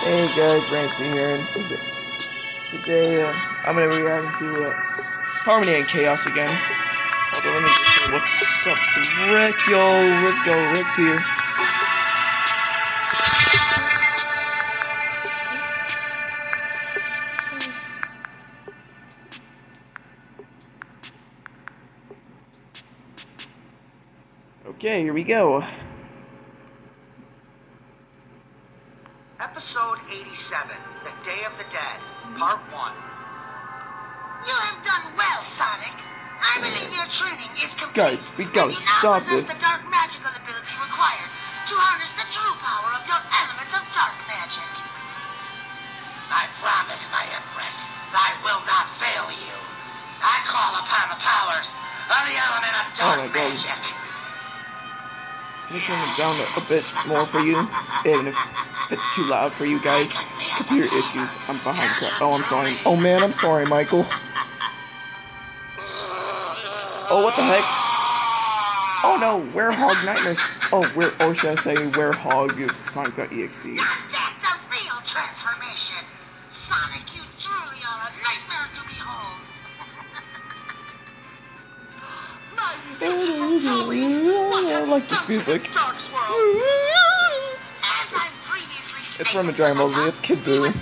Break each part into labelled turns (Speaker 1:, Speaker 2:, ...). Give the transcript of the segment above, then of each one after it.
Speaker 1: Hey guys, Rancy here, and today I'm gonna be reacting to Harmony and Chaos again. Although let me just say what's up to Rick, yo, let's go, Rick's here. Okay, here we go.
Speaker 2: Episode 87, The Day of the Dead, Part 1. You have done well, Sonic. I believe your training is complete.
Speaker 1: Guys, we gotta stop this.
Speaker 2: The dark magical ability required to harness the true power of your elements of dark magic. I promise, my Empress, I will not fail you. I call upon the powers of the element of dark magic.
Speaker 1: Let me turn it down a bit more for you, even if it's too loud for you guys. Computer issues. I'm behind. Oh, I'm sorry. Oh man, I'm sorry, Michael. Oh, what the heck? Oh no, Werehog Nightmares. Oh, or should I say Werehog Sonic.exe.
Speaker 2: That's the real transformation. Sonic, you truly are a nightmare to behold.
Speaker 1: I like this music. It's from the Dragon Ball Z, it's Kid Buu.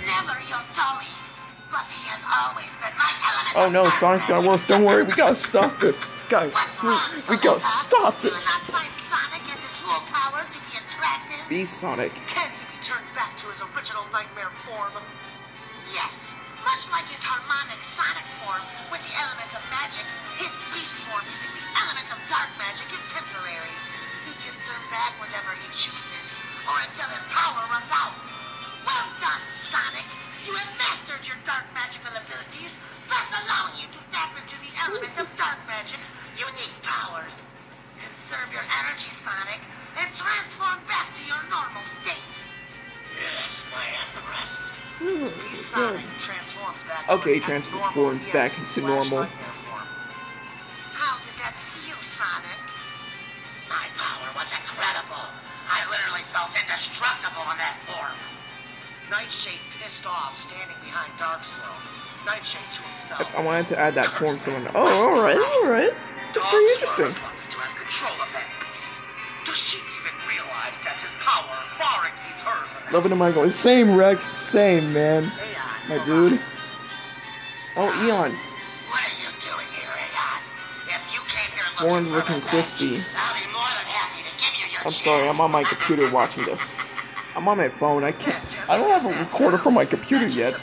Speaker 1: Oh no, Sonic's got worse. Don't worry, we gotta stop this. Guys, we gotta stop this. Beast Sonic.
Speaker 2: Can he be turned back to his original nightmare form? Yes. Much like his harmonic Sonic form with the elements of magic, his beast form using the elements of dark magic is temporary. He can turn back whenever he chooses, or until his power runs out. Well done, Sonic! You have mastered your dark magical abilities, thus allowing you to tap into the elements of dark magic's unique powers. Conserve your energy, Sonic, and transform back to your normal state. Yes, my Empress. Sonic transforms back to
Speaker 1: Okay, transforms back into normal.
Speaker 2: How did that feel, Sonic? My power was incredible. I literally felt indestructible in that form. Nightshade pissed off, standing behind Darkworld. Nightshade to himself.
Speaker 1: I wanted to add that form someone. Oh, alright. That's pretty interesting.
Speaker 2: To have control of that beast. Does she even realize that his power far exceeds hers?
Speaker 1: Loving to Michael. Same, Rex. Same, man. My dude. Oh, Eon.
Speaker 2: What are you doing here, Aeon? If you came here
Speaker 1: Warren looking crispy.
Speaker 2: I'll be more than happy to give you your
Speaker 1: I'm sorry, I'm on my computer watching this. I'm on my phone. I don't have a recorder for my computer yet.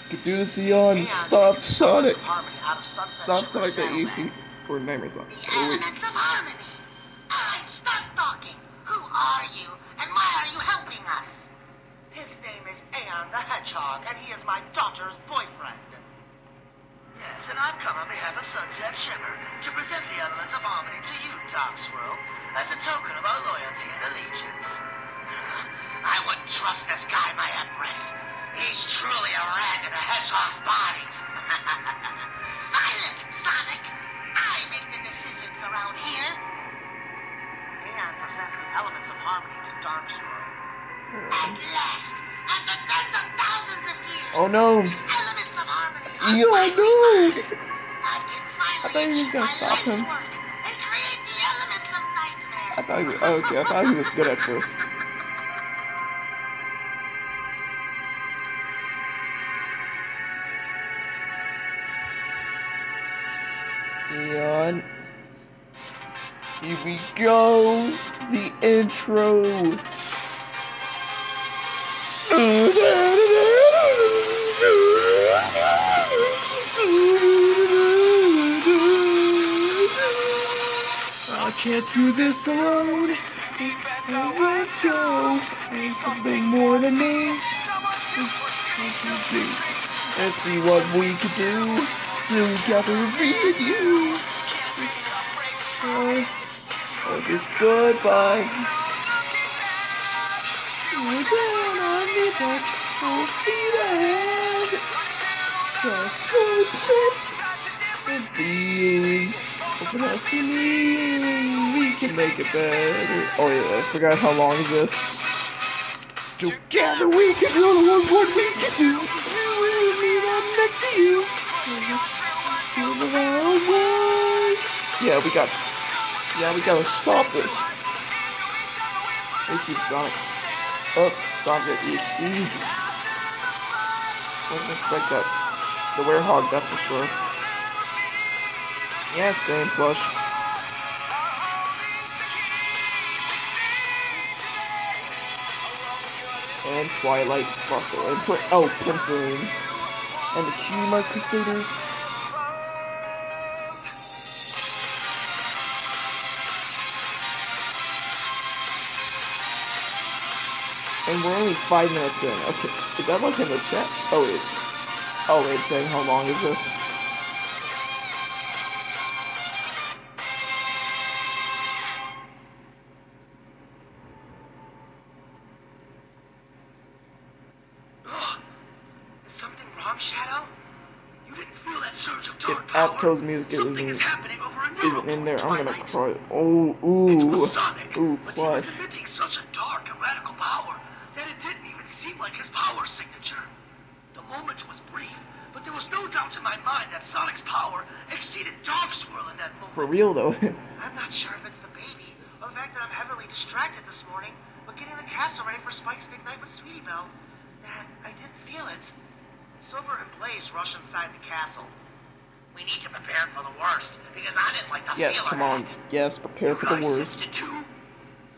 Speaker 1: Could do this, Eon. Stop Sonic. Stop Sonic.exe or Nightmare Sonic.
Speaker 2: Elements of harmony. Alright, stop talking. Who are you, and why are you helping us? His name is Aeon the Hedgehog, and he is my daughter's boyfriend. Yes, and I've come on behalf of Sunset Shimmer to present the elements of harmony to you, Darkswirl, as a token of our loyalty and allegiance. I wouldn't trust this guy, my Empress. He's truly a rat in a hedgehog's body. Silence, Sonic! I make the decisions around here. Aeon presents the elements of harmony to Darkswirl. At last, after tens of thousands of years,
Speaker 1: Oh no!
Speaker 2: elements of harmony.
Speaker 1: Eon, no! I thought he was gonna stop him. I thought he was good at first. Eon. Here we go. The intro. I can't do this alone. Let's go. Need something more than me. Let's see what we can do together with you. Oh, this goodbye. We're down on the back, full speed ahead. The sunset and feeling. Open us to me, we can make it better. Oh yeah, I forgot how long is this. Together we can do what we can do. You and me, I'm next to you. Yeah, we gotta stop this. Let's see Sonic. Oh, Sonic EXE. Wasn't expect that. The werehog, that's for sure. Yeah, same plush. And Twilight Sparkle. And Prince Balloon. And the Humor Crusaders. And we're only 5 minutes in. Okay, is that like in the chat? Oh wait, saying how long is this?
Speaker 2: Is something wrong, Shadow? You didn't feel that surge of dark
Speaker 1: If
Speaker 2: power?
Speaker 1: Apto's music
Speaker 2: Something is happening over a
Speaker 1: isn't in there, I'm gonna
Speaker 2: Twilight.
Speaker 1: cry.
Speaker 2: It was Sonic,
Speaker 1: Ooh,
Speaker 2: but he was
Speaker 1: plush.
Speaker 2: emitting such a dark and radical power that it didn't even seem like his power signature. The moment was brief, but there was no doubt in my mind that Sonic's power exceeded Dark Swirl in that moment.
Speaker 1: For real though.
Speaker 2: I'm not sure if it's the baby, or the fact that I'm heavily distracted this morning, but getting the castle ready for Spike's big night with Sweetie Belle, that I didn't feel it. Silver and Blaze rush inside the castle. We need to prepare for the worst, because I didn't like the
Speaker 1: Yes,
Speaker 2: feel
Speaker 1: come
Speaker 2: of
Speaker 1: on.
Speaker 2: it.
Speaker 1: Yes, prepare for the
Speaker 2: You guys
Speaker 1: worst.
Speaker 2: sensed it too?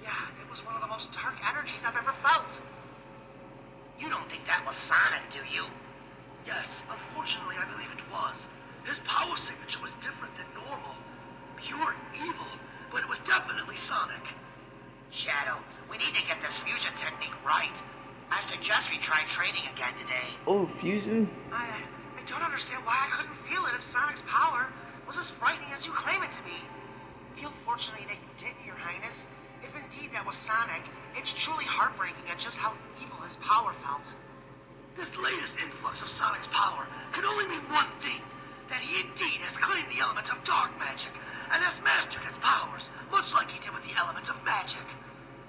Speaker 2: Yeah, it was one of the most dark energies I've ever felt. You don't think that was Sonic, do you? Yes, unfortunately I believe it was. His power signature was different than normal. Pure evil, but it was definitely Sonic. Shadow, we need to get this fusion technique right. I suggest we try training again today.
Speaker 1: Oh, fusion?
Speaker 2: I don't understand why I couldn't feel it if Sonic's power was as frightening as you claim it to be. Feel fortunately that you did, Your Highness. If indeed that was Sonic, it's truly heartbreaking at just how evil his power felt. This latest influx of Sonic's power can only mean one thing, that he indeed has claimed the element of dark magic, and has mastered its powers, much like he did with the elements of magic.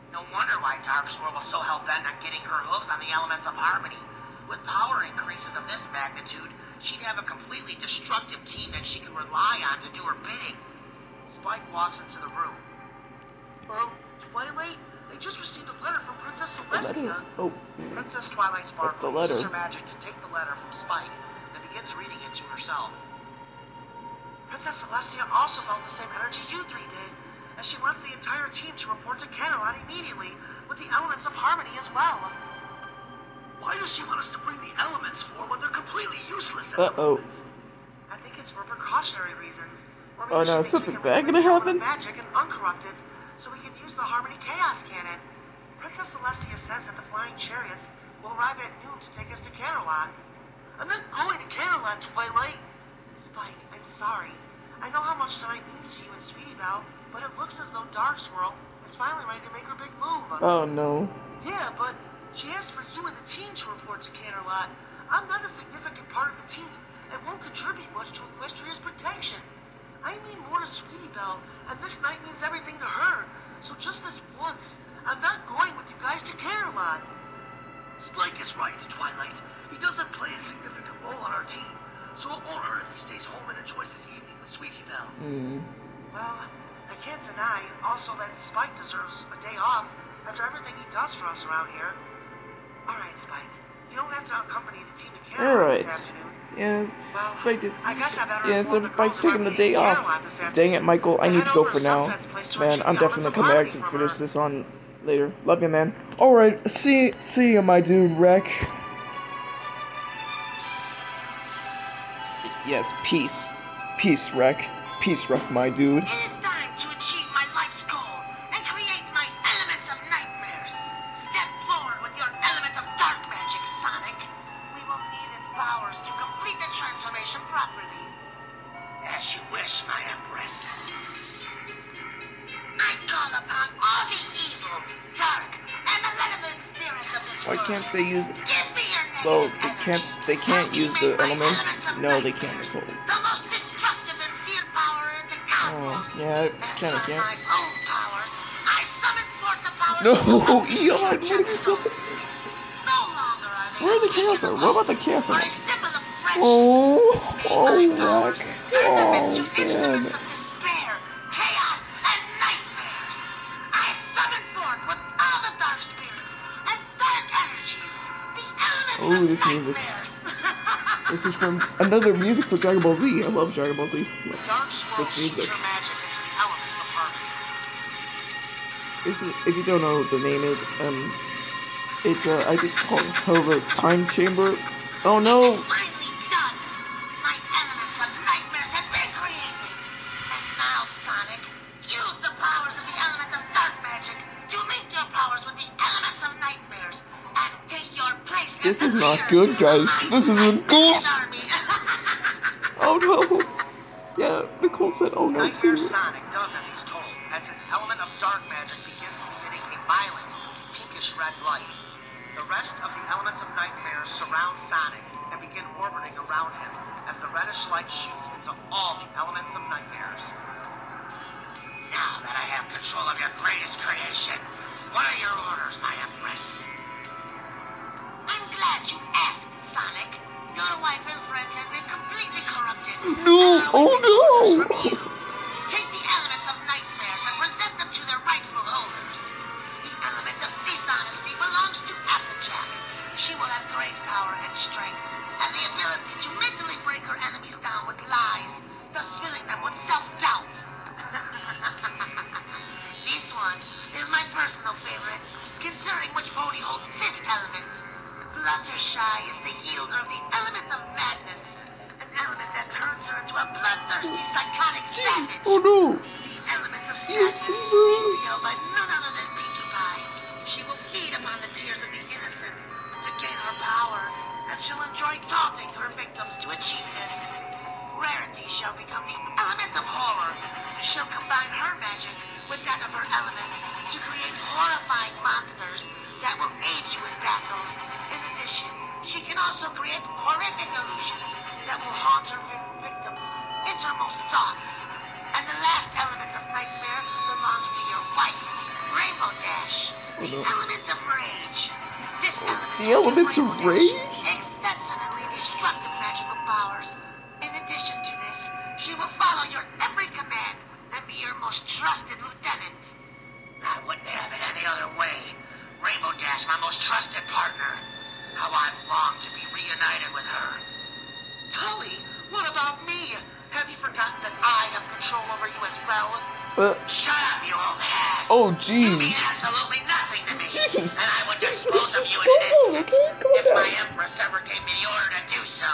Speaker 2: No wonder why Dark Swirl was so hell-bent on getting her hooves on the elements of harmony. With power increases of this magnitude, she'd have a completely destructive team that she can rely on to do her bidding. Spike walks into the room. Twilight? They just received a letter from Princess Celestia.
Speaker 1: Oh.
Speaker 2: Princess Twilight
Speaker 1: What's the
Speaker 2: Sparkle
Speaker 1: letter?
Speaker 2: uses her magic to take the letter from Spike and begins reading it to herself. Princess Celestia also felt the same energy you three did, and she wants the entire team to report to Camelot immediately with the elements of harmony as well. Why does she want us to bring the elements for when they're completely useless at the moment? I think it's for precautionary reasons. Or maybe
Speaker 1: Oh no, is something bad gonna happen?
Speaker 2: Magic and uncorrupted, so we can use the Harmony Chaos Cannon. Princess Celestia says that the flying chariots will arrive at noon to take us to Camelot. I'm not going to Camelot, Twilight. Spike, I'm sorry. I know how much Sonic means to you and Sweetie Belle, but it looks as though Dark Swirl is finally ready to make her big move.
Speaker 1: Oh no.
Speaker 2: Yeah, but she asked for you and the team to report to Camelot. I'm not a significant part of the team and won't contribute much to Equestria's protection. I mean more to Sweetie Belle, and this night means everything to her. So just this once, I'm not going with you guys to Camelot. Spike is right, Twilight. He doesn't play a significant role on our team, so it won't hurt if he stays home and enjoys his evening with Sweetie Belle. Well, I can't deny also that Spike deserves a day off after everything he does for us around here. Alright, Spike. You don't have to accompany the team to Camelot this afternoon.
Speaker 1: Yeah,
Speaker 2: Well,
Speaker 1: Spike did.
Speaker 2: I guess I better
Speaker 1: Yeah, so
Speaker 2: inform the
Speaker 1: Spike's
Speaker 2: girls
Speaker 1: taking the
Speaker 2: about
Speaker 1: day
Speaker 2: being at
Speaker 1: off.
Speaker 2: Camelot this afternoon.
Speaker 1: Dang it, Michael, I
Speaker 2: They
Speaker 1: need
Speaker 2: head
Speaker 1: to go
Speaker 2: over
Speaker 1: for
Speaker 2: to
Speaker 1: now.
Speaker 2: Sunset's place to
Speaker 1: Man,
Speaker 2: retrieve
Speaker 1: I'm
Speaker 2: the
Speaker 1: definitely
Speaker 2: elements
Speaker 1: gonna
Speaker 2: of
Speaker 1: come back to
Speaker 2: harmony
Speaker 1: finish
Speaker 2: from her.
Speaker 1: this on later. Love you, man. Alright, see you, my dude, Wreck. Yes, peace. Peace, Wreck. Peace, Wreck, my dude.
Speaker 2: It is time to achieve my life's goal and create my elements of nightmares. Step forward with your element of dark magic, Sonic. We will need its powers to complete the transformation properly. As you wish, my Empress. I call upon all the evil, dark, and malevolent spirits of this
Speaker 1: Why
Speaker 2: world.
Speaker 1: can't they use?
Speaker 2: Give me your
Speaker 1: Well,
Speaker 2: negative
Speaker 1: they can't
Speaker 2: energy.
Speaker 1: use the
Speaker 2: Activate my
Speaker 1: elements.
Speaker 2: elements of
Speaker 1: No, they can't.
Speaker 2: nightmares.
Speaker 1: I told you.
Speaker 2: The most destructive and feared power in the
Speaker 1: Oh Oh, yeah, I kinda
Speaker 2: Based on
Speaker 1: can't.
Speaker 2: my own powers, I summon forth the powers
Speaker 1: No,
Speaker 2: of the
Speaker 1: Eon, what are you
Speaker 2: Chaos
Speaker 1: doing?
Speaker 2: Element. No longer are they
Speaker 1: Where are
Speaker 2: a
Speaker 1: the
Speaker 2: kick in
Speaker 1: Chaos
Speaker 2: the
Speaker 1: Element? What
Speaker 2: butt
Speaker 1: about the Chaos
Speaker 2: or a
Speaker 1: Element?
Speaker 2: sip of the French. May my
Speaker 1: Oh,
Speaker 2: powers
Speaker 1: wreck.
Speaker 2: turn them into
Speaker 1: Oh,
Speaker 2: instruments
Speaker 1: man.
Speaker 2: of despair, chaos, and nightmares. I summon forth with all the dark spirits and dark energies, the elements of
Speaker 1: Oh, this music.
Speaker 2: nightmares.
Speaker 1: This is from another music for Dragon Ball Z. I love Dragon Ball Z.
Speaker 2: Dark swirl
Speaker 1: This music.
Speaker 2: your magic into the elements of harmony.
Speaker 1: This is, if you don't know what the name is, it's I think it's called Hover Time Chamber. Oh no!
Speaker 2: Finally done! My elements of nightmares have been created! And now, Sonic, use the powers of the element of dark magic to link your powers with the elements of nightmares and take your place as
Speaker 1: This
Speaker 2: the
Speaker 1: is not
Speaker 2: leader
Speaker 1: good, guys.
Speaker 2: of my
Speaker 1: This isn't good.
Speaker 2: Nightmares army.
Speaker 1: Oh no! Yeah, Nicole said, "Oh no"
Speaker 2: Nightmare
Speaker 1: too.
Speaker 2: Sonic does as he's told, as an element of dark magic begins emitting a violent, pinkish red light. The rest of the elements of nightmares surround Sonic and begin orbiting around him as the reddish light shoots into all the elements of nightmares. Now that I have control of your greatest creation, what are your orders, my Empress? I'm glad you asked, Sonic. Your wife and friends have been completely corrupted.
Speaker 1: No! Oh no!
Speaker 2: Take the elements of nightmares and present them to their rightful holders. The element of dishonesty belongs to Applejack. She will have great power and strength, and the ability to mentally break her enemies down with lies, thus filling them with self-doubt. This one is my personal favorite, considering which pony holds this element. Fluttershy is the yielder of the element of madness, an element that turns her into a bloodthirsty, psychotic savage.
Speaker 1: Oh no!
Speaker 2: The element of
Speaker 1: Yes,
Speaker 2: sadness
Speaker 1: he
Speaker 2: is
Speaker 1: does.
Speaker 2: held by none other than Pinkie Pie. She will feed upon the tears of the innocent to gain her power, and she'll enjoy taunting her victims to achieve this. Rarity shall become the element of horror. She'll combine her magic with that of her element to create horrifying monsters that will aid you in battle. In addition, she can also create horrific illusions that will haunt her victims' innermost thoughts. And the last element of nightmare belongs to your wife, Rainbow Dash, the element of rage. This element
Speaker 1: The elements of rage?
Speaker 2: exceptionally destructive magical powers. In addition to this, she will follow your every command and be your most trusted lieutenant. I wouldn't have it any other way. Rainbow Dash, my most trusted partner. How I've longed to be reunited with her. Tully, what about me? Have you forgotten that I have control over you as well? Shut up, you old hag.
Speaker 1: Oh
Speaker 2: You mean
Speaker 1: jeez.
Speaker 2: absolutely nothing to me.
Speaker 1: Jesus.
Speaker 2: And I would dispose of you
Speaker 1: Just
Speaker 2: in an
Speaker 1: calm down,
Speaker 2: instant
Speaker 1: okay? Calm
Speaker 2: if my
Speaker 1: down.
Speaker 2: Empress ever gave me the order to do so.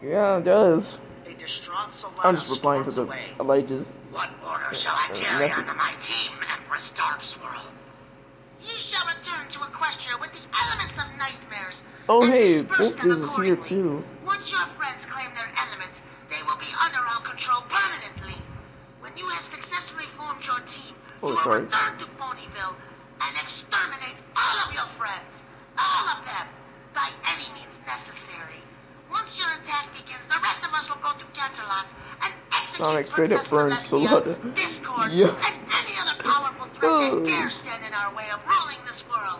Speaker 1: Yeah, it does.
Speaker 2: A distraught Solana
Speaker 1: I'm just replying to the
Speaker 2: storms away.
Speaker 1: Elijah's.
Speaker 2: What order shall I carry
Speaker 1: message.
Speaker 2: onto my team, Empress Darkswirl? You shall return to Equestria with the elements of nightmares.
Speaker 1: Oh
Speaker 2: and
Speaker 1: hey,
Speaker 2: disperse them
Speaker 1: Wolfdiz is here
Speaker 2: accordingly.
Speaker 1: too.
Speaker 2: Once your friends claim their elements, they will be under our control permanently. When you have successfully formed your team,
Speaker 1: Oh,
Speaker 2: you will
Speaker 1: sorry.
Speaker 2: return to Ponyville and exterminate all of your friends. All of them. By any means necessary. Once your attack begins, the rest of us will go to Canterlot and execute
Speaker 1: Sonic straight up
Speaker 2: Princess
Speaker 1: burned
Speaker 2: Celestia,
Speaker 1: Solana.
Speaker 2: Discord,
Speaker 1: Yeah.
Speaker 2: and any other powerful threat that dare stand in our way of ruling this world.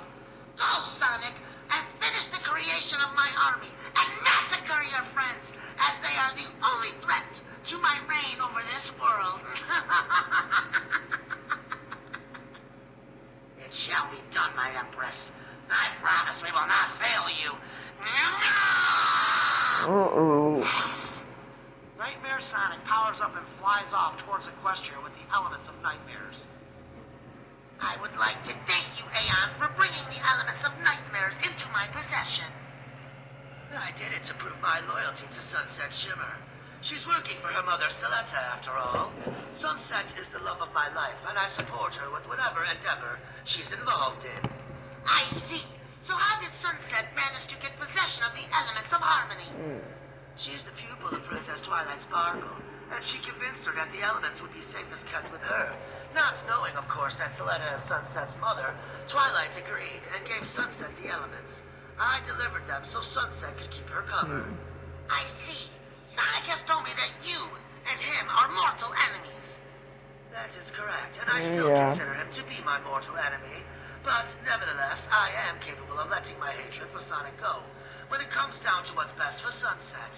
Speaker 2: Go, Sonic, and finish the creation of my army and massacre your friends, as they are the only threat to my reign over this world. It shall be done, my Empress. I promise we will not fail you.
Speaker 1: Uh-oh.
Speaker 2: Nightmare Sonic powers up and flies off towards Equestria with the elements of nightmares. I would like to thank you, Aeon, for bringing the elements of nightmares into my possession. I did it to prove my loyalty to Sunset Shimmer. She's working for her mother, Celetta, after all. Sunset is the love of my life, and I support her with whatever endeavor she's involved in. I see. So how did Sunset manage to get possession of the elements of harmony? She's the pupil of Princess Twilight Sparkle, and she convinced her that the elements would be safest kept with her. Not knowing, of course, that Celetta is Sunset's mother, Twilight agreed and gave Sunset the elements. I delivered them so Sunset could keep her covered. I see. Sonic has told me that you and him are mortal enemies. That is correct, and I still consider him to be my mortal enemy. But nevertheless, I am capable of letting my hatred for Sonic go when it comes down to what's best for Sunset.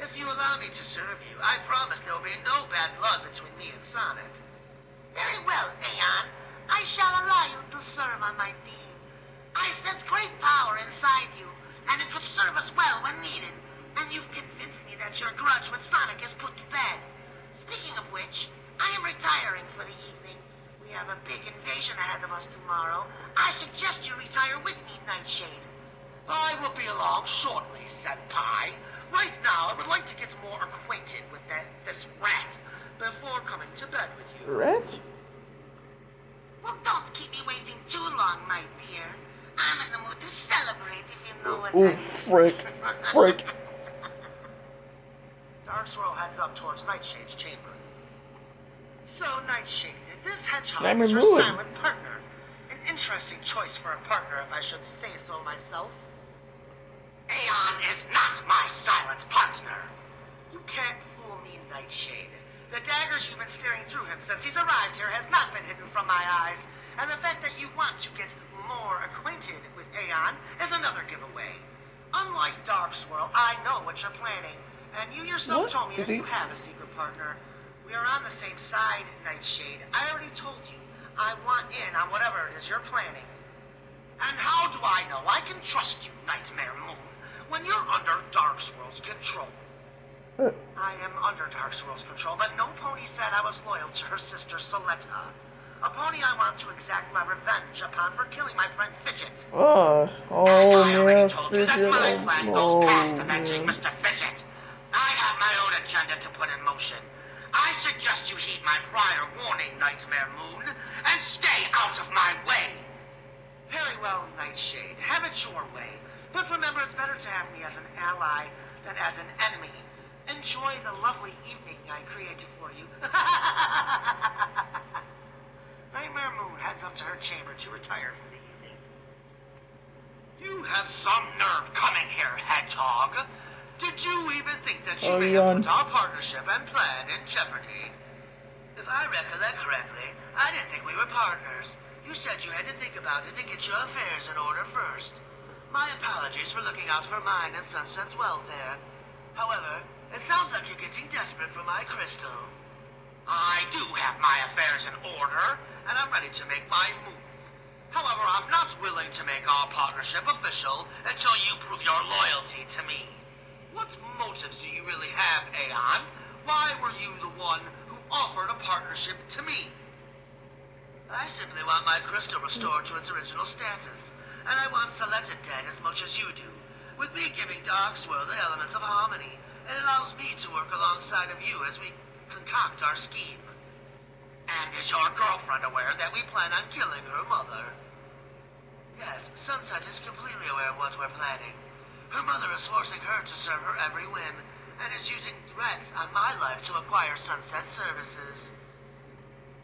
Speaker 2: If you allow me to serve you, I promise there will be no bad blood between me and Sonic. Very well, Aeon. I shall allow you to serve on my team. I sense great power inside you, and it could serve us well when needed. And you've convinced me that your grudge with Sonic is put to bed. Speaking of which, I am retiring for the evening. We have a big invasion ahead of us tomorrow. I suggest you retire with me, Nightshade. I will be along shortly, Senpai. Right now, I would like to get more acquainted with this rat before coming to bed with you.
Speaker 1: Rat?
Speaker 2: Well, don't keep me waiting too long, my dear. I'm in the mood to celebrate, if you know what
Speaker 1: Oh,
Speaker 2: I mean.
Speaker 1: frick. Frick.
Speaker 2: Dark Swirl heads up towards Nightshade's chamber. So, Nightshade, this hedgehog
Speaker 1: Nightmare
Speaker 2: is your
Speaker 1: Moon.
Speaker 2: silent partner. An interesting choice for a partner, if I should say so myself. Aeon is not my silent partner. You can't fool me, Nightshade. The daggers you've been staring through him since he's arrived here has not been hidden from my eyes. And the fact that you want to get more acquainted with Aeon is another giveaway. Unlike Dark Swirl, I know what you're planning. And you yourself told me that you have a secret partner. We are on the same side, Nightshade. I already told you I want in on whatever it is you're planning. And how do I know I can trust you, Nightmare Moon, when you're under Dark Swirl's control? I am under Dark Swirl's control, but no pony said I was loyal to her sister Soletta. A pony I want to exact my revenge upon for killing my friend Fidget.
Speaker 1: Oh
Speaker 2: I
Speaker 1: yeah,
Speaker 2: told you that
Speaker 1: Fidget.
Speaker 2: my plan goes past avenging
Speaker 1: Yeah.
Speaker 2: Mr. Fidget. I have my own agenda to put in motion. I suggest you heed my prior warning, Nightmare Moon, and stay out of my way. Very well, Nightshade. Have it your way. But remember, it's better to have me as an ally than as an enemy. Enjoy the lovely evening I created for you. Nightmare Moon heads up to her chamber to retire for the evening. You have some nerve coming here, Hedgehog. Did you even think that you may have put our partnership and plan in jeopardy? If I recollect correctly, I didn't think we were partners. You said you had to think about it and get your affairs in order first. My apologies for looking out for mine and Sunset's welfare. However, it sounds like you're getting desperate for my crystal. I do have my affairs in order, and I'm ready to make my move. However, I'm not willing to make our partnership official until you prove your loyalty to me. What motives do you really have, Aeon? Why were you the one who offered a partnership to me? I simply want my crystal restored to its original status, and I want Soletta dead as much as you do. With me giving Dark Swirl the elements of harmony, it allows me to work alongside of you as we concoct our scheme. And is your girlfriend aware that we plan on killing her mother? Yes, Sunset is completely aware of what we're planning. Her mother is forcing her to serve her every whim, and is using threats on my life to acquire Sunset services.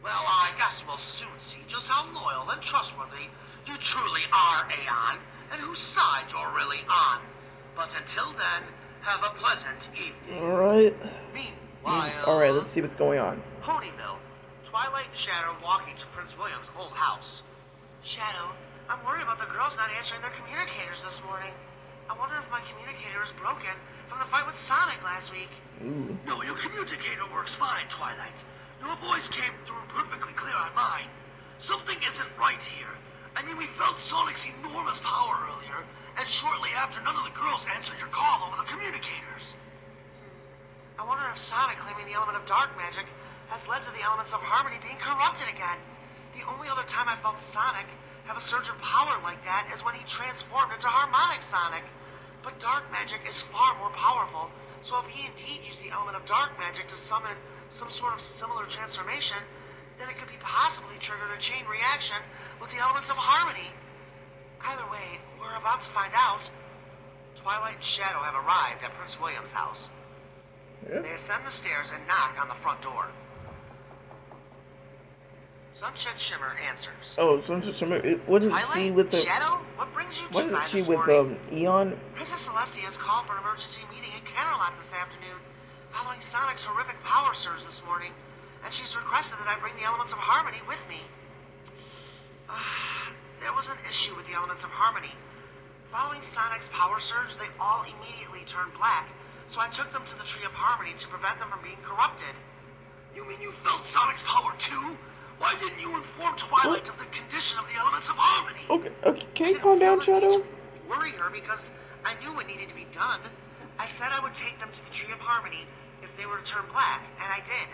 Speaker 2: Well, I guess we'll soon see just how loyal and trustworthy you truly are, Aeon, and whose side you're really on. But until then, have a pleasant evening.
Speaker 1: Alright.
Speaker 2: Meanwhile...
Speaker 1: Alright, let's see what's going on.
Speaker 2: Ponyville. Twilight and Shadow walking to Prince William's old house. Shadow, I'm worried about the girls not answering their communicators this morning. I wonder if my communicator is broken from the fight with Sonic last week.
Speaker 1: Ooh.
Speaker 2: No, your communicator works fine, Twilight. Your voice came through perfectly clear on mine. Something isn't right here. I mean, we felt Sonic's enormous power earlier, and shortly after, none of the girls answered your call over the communicators. I wonder if Sonic claiming the element of dark magic has led to the elements of harmony being corrupted again. The only other time I felt Sonic have a surge of power like that is when he transformed into Harmonic Sonic. But dark magic is far more powerful, so if he indeed used the element of dark magic to summon some sort of similar transformation, then it could be possibly triggered a chain reaction with the elements of harmony. Either way, we're about to find out. Twilight and Shadow have arrived at Prince William's house.
Speaker 1: Yeah.
Speaker 2: They ascend the stairs and knock on the front door. Sunset Shimmer answers.
Speaker 1: Oh, Sunset Shimmer. What did she with the?
Speaker 2: Shadow? What brings you
Speaker 1: What
Speaker 2: to
Speaker 1: did
Speaker 2: by
Speaker 1: she
Speaker 2: this
Speaker 1: with
Speaker 2: morning?
Speaker 1: Eon?
Speaker 2: Princess Celestia's called for an emergency meeting in Caroline this afternoon. following Sonic's horrific power surge this morning, and she's requested that I bring the elements of harmony with me. There was an issue with the elements of harmony. Following Sonic's power surge, they all immediately turned black, so I took them to the Tree of Harmony to prevent them from being corrupted. You mean you felt Sonic's power too? Why didn't you inform Twilight of the condition of the elements of harmony?
Speaker 1: Okay, can you calm down, Shadow?
Speaker 2: Worry her because I knew what needed to be done. I said I would take them to the Tree of Harmony if they were to turn black, and I did.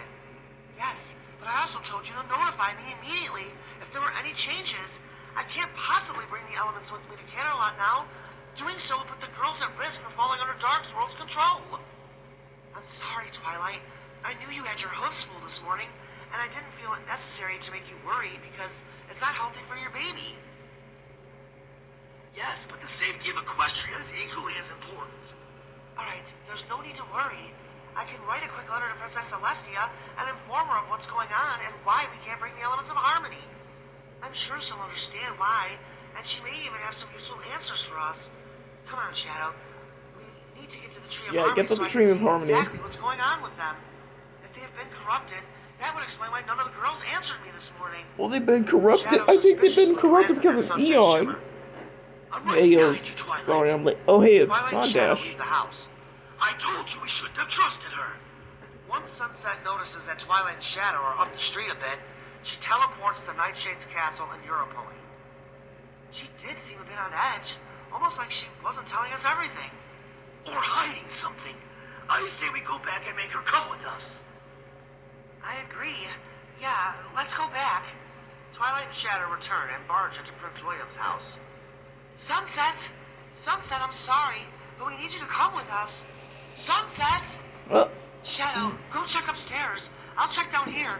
Speaker 2: Yes, but I also told you to notify me immediately if there were any changes. I can't possibly bring the elements with me to Canterlot now. Doing so would put the girls at risk for falling under Darksworld's control. I'm sorry, Twilight. I knew you had your hooves full this morning, and I didn't feel it necessary to make you worry because it's not healthy for your baby. Yes, but the safety of Equestria is equally as important. Alright, there's no need to worry. I can write a quick letter to Princess Celestia and inform her of what's going on and why we can't bring the elements of harmony. I'm sure she'll understand why, and she may even have some useful answers for us. Come on, Shadow. We need to get to the Tree of Harmony.
Speaker 1: Yeah, get to the Tree of Harmony.
Speaker 2: Exactly what's going on with them. If they have been corrupted, that would explain why none of the girls answered me this morning.
Speaker 1: Well, they've been corrupted. I think they've been corrupted because of Eon. Hey, sorry, I'm late. Oh, hey, it's Sundash.
Speaker 2: I told you we shouldn't have trusted her. Once Sunset notices that Twilight and Shadow are up the street a bit, she teleports to Nightshade's castle in Europoli. She did seem a bit on edge, almost like she wasn't telling us everything. Or hiding something. I say we go back and make her come with us. I agree. Yeah, let's go back. Twilight and Shadow return and barge into Prince William's house. Sunset! Sunset, I'm sorry, but we need you to come with us. Sunset! Shadow, go check upstairs. I'll check down here.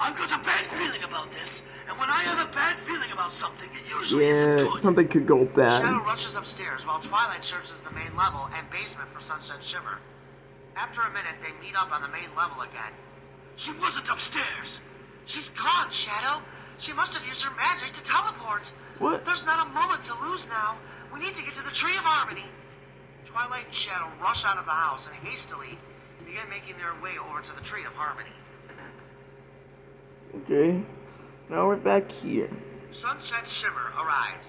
Speaker 2: I've got a bad feeling about this, and when I have a bad feeling about something, it usually isn't good.
Speaker 1: Something could go bad.
Speaker 2: Shadow rushes upstairs while Twilight searches the main level and basement for Sunset Shimmer. After a minute, they meet up on the main level again. She wasn't upstairs. She's gone, Shadow. She must have used her magic to teleport.
Speaker 1: What?
Speaker 2: There's not a moment to lose now. We need to get to the Tree of Harmony. Twilight and Shadow rush out of the house and hastily begin making their way over to the Tree of Harmony.
Speaker 1: Okay, now we're back here.
Speaker 2: Sunset Shimmer arrives.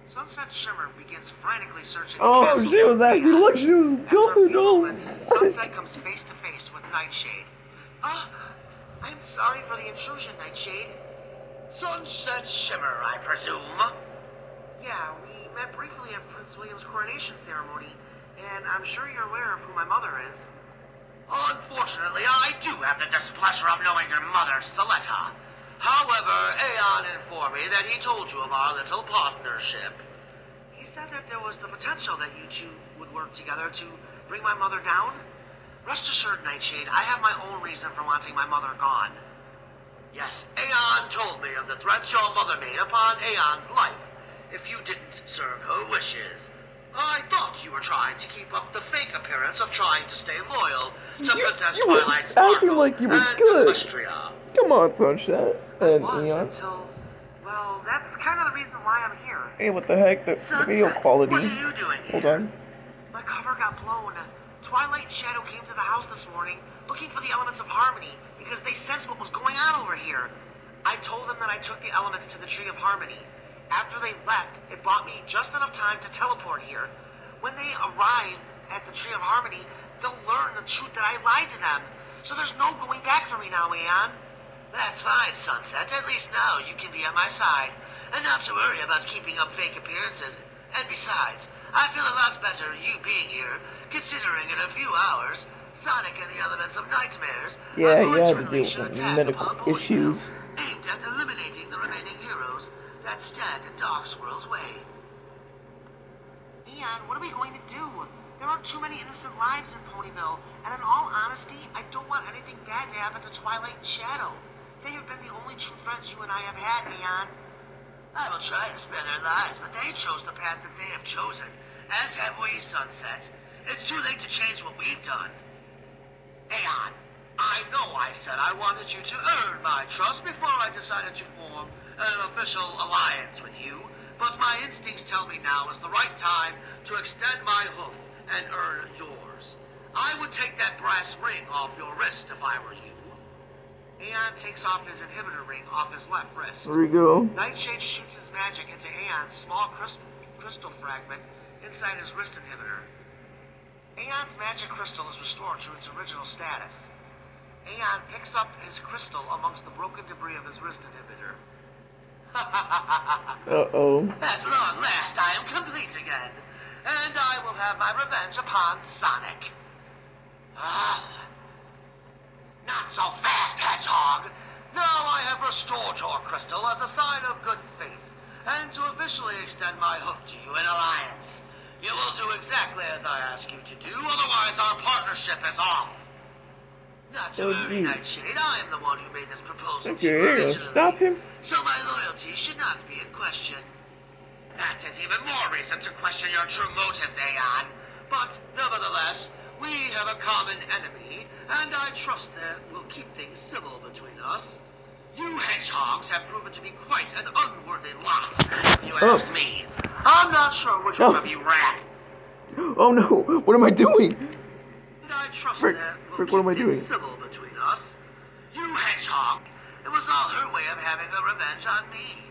Speaker 2: Sunset Shimmer begins frantically searching.
Speaker 1: Oh, she was acting like she was going over.
Speaker 2: Sunset comes face to face with Nightshade. I'm sorry for the intrusion, Nightshade. Sunset Shimmer, I presume. Yeah, we met briefly at Prince William's coronation ceremony, and I'm sure you're aware of who my mother is. Unfortunately, I do have the displeasure of knowing your mother, Celetta. However, Aeon informed me that he told you of our little partnership. He said that there was the potential that you two would work together to bring my mother down. Rest assured, Nightshade, I have my own reason for wanting my mother gone. Yes, Aeon told me of the threats your mother made upon Aeon's life if you didn't serve her wishes. I thought you were trying to keep up the fake appearance of trying to stay loyal to Princess Twilight's
Speaker 1: acting like you were good.
Speaker 2: Equestria.
Speaker 1: Come on, Sunshine and
Speaker 2: was
Speaker 1: Eon.
Speaker 2: until, well, that's kind of the reason why I'm here.
Speaker 1: Hey, what the heck? The video quality.
Speaker 2: What are you doing here?
Speaker 1: Hold on.
Speaker 2: My cover got blown. Twilight and Shadow came to the house this morning looking for the elements of harmony because they sensed what was going on over here. I told them that I took the elements to the Tree of Harmony. After they left, it bought me just enough time to teleport here. When they arrive at the Tree of Harmony, they'll learn the truth that I lied to them. So there's no going back for me now, Aeon. That's fine, Sunset. At least now you can be on my side. And not to worry about keeping up fake appearances. And besides, I feel a lot better you being here, considering in a few hours, Sonic and the elements of nightmares
Speaker 1: yeah,
Speaker 2: are
Speaker 1: you
Speaker 2: going
Speaker 1: had to
Speaker 2: to
Speaker 1: deal
Speaker 2: unleash an
Speaker 1: with
Speaker 2: attack
Speaker 1: medical
Speaker 2: upon
Speaker 1: issues.
Speaker 2: aimed at eliminating the remaining heroes that stand in Darksworld's way. Eon, what are we going to do? There are too many innocent lives in Ponyville, and in all honesty, I don't want anything bad to happen to Twilight and Shadow. They have been the only true friends you and I have had, Eon. I will try to spare their lives, but they chose the path that they have chosen, as have we, Sunset. It's too late to change what we've done. Aeon, I know I said I wanted you to earn my trust before I decided to form an official alliance with you, but my instincts tell me now is the right time to extend my hoof and earn yours. I would take that brass ring off your wrist if I were you. Aeon takes off his inhibitor ring off his left wrist.
Speaker 1: There we go.
Speaker 2: Nightshade shoots his magic into Aeon's small crystal fragment inside his wrist inhibitor. Aeon's magic crystal is restored to its original status. Aeon picks up his crystal amongst the broken debris of his wrist inhibitor.
Speaker 1: Uh-oh.
Speaker 2: At long last, I am complete again, and I will have my revenge upon Sonic. Not so fast, Hedgehog! Now I have restored your crystal as a sign of good faith, and to officially extend my hook to you in alliance. You will do exactly as I ask you to do, otherwise our partnership is off. Not to worry, Nightshade, I am the one who made this proposal to you originally,
Speaker 1: stop him.
Speaker 2: so my loyalty should not be in question. That is even more reason to question your true motives, Aeon. But, nevertheless, we have a common enemy, and I trust that we'll keep things civil between us. You hedgehogs have proven to be quite an unworthy lot, if you ask me. I'm not sure which one of you ran.
Speaker 1: Oh no, what am I doing?
Speaker 2: And I trust
Speaker 1: Frick,
Speaker 2: that we'll
Speaker 1: Frick, what am I
Speaker 2: keep
Speaker 1: doing?
Speaker 2: things civil between us. You hedgehog, it was all her way of having a revenge on me.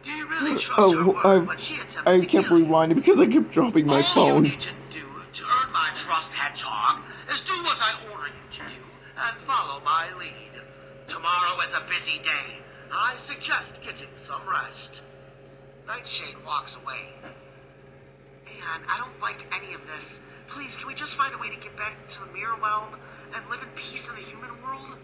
Speaker 2: Do you really trust her word when she attempted
Speaker 1: I
Speaker 2: to
Speaker 1: kept
Speaker 2: kill you?
Speaker 1: rewinding because I kept dropping my
Speaker 2: All
Speaker 1: phone.
Speaker 2: you need to do to earn my trust, Hedgehog, is do what I order you to do and follow my lead. Tomorrow is a busy day. I suggest getting some rest. Nightshade walks away. Aeon, I don't like any of this. Please, can we just find a way to get back to the Mirror Realm and live in peace in the human world?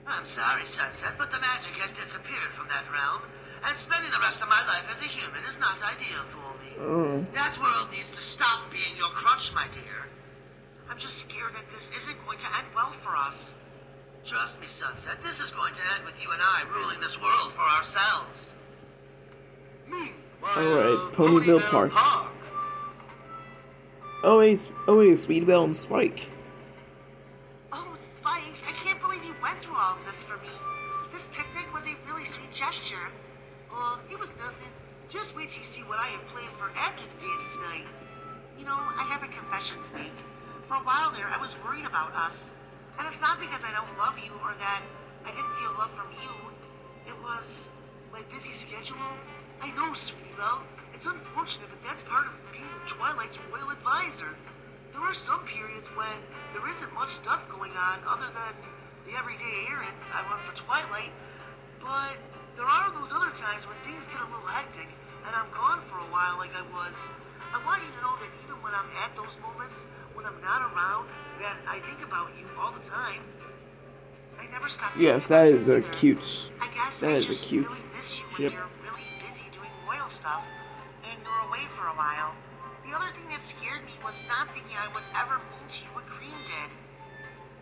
Speaker 2: I'm sorry, Sunset, but the magic has disappeared from that realm, and spending the rest of my life as a human is not ideal for me. That world needs to stop being your crutch, my dear. I'm just scared that this isn't going to end well for us. Trust me, Sunset, this is going to end with you and I ruling this world for ourselves.
Speaker 1: Alright, Ponyville Park. Oh, hey, Sweetie Belle and Spike.
Speaker 2: Oh, Spike, I can't believe you went through all of this for me. This picnic was a really sweet gesture. It was nothing. Just wait till you see what I have planned for after the dance tonight. You know, I have a confession to make. For a while there, I was worried about us. And it's not because I don't love you or that I didn't feel love from you. It was my busy schedule. I know, Sweetie Belle. It's unfortunate, but that's part of being Twilight's royal advisor. There are some periods when there isn't much stuff going on other than the everyday errands I run for Twilight. But there are those other times when things get a little hectic and I'm gone for a while like I was. I want you to know that even when I'm at those moments, when I'm not around, that I think about you all the time. I never stop.
Speaker 1: Yes, that is a cute.
Speaker 2: That
Speaker 1: is a cute
Speaker 2: really miss you
Speaker 1: ship.
Speaker 2: when you're really busy doing royal stuff and you're away for a while. The other thing that scared me was not thinking I would ever mean to you what Cream did.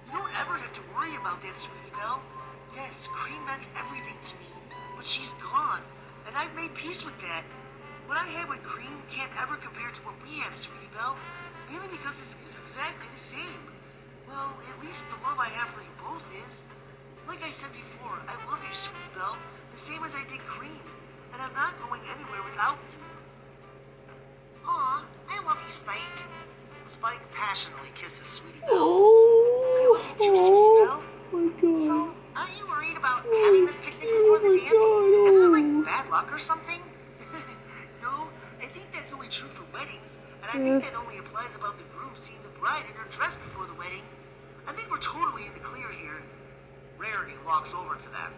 Speaker 2: You don't ever have to worry about that, Sweetie Belle. Yes, Cream meant everything to me, but she's gone, and I've made peace with that. What I had with Cream can't ever compare to what we have, Sweetie Belle, mainly because it's exactly the same. Well, at least the love I have for you both is. Like I said before, I love you, Sweetie Belle, the same as I did Cream, and I'm not going anywhere without you. Aw, I love you, Spike. Spike passionately kisses Sweetie Belle. I love you too, Sweetie Belle.
Speaker 1: My God.
Speaker 2: So, are you worried about having this picnic before the dance? Isn't it like bad luck or something? No, I think that's only true for weddings, and I think that only applies about the groom seeing the bride in her dress before the wedding. I think we're totally in the clear here. Rarity walks over to them.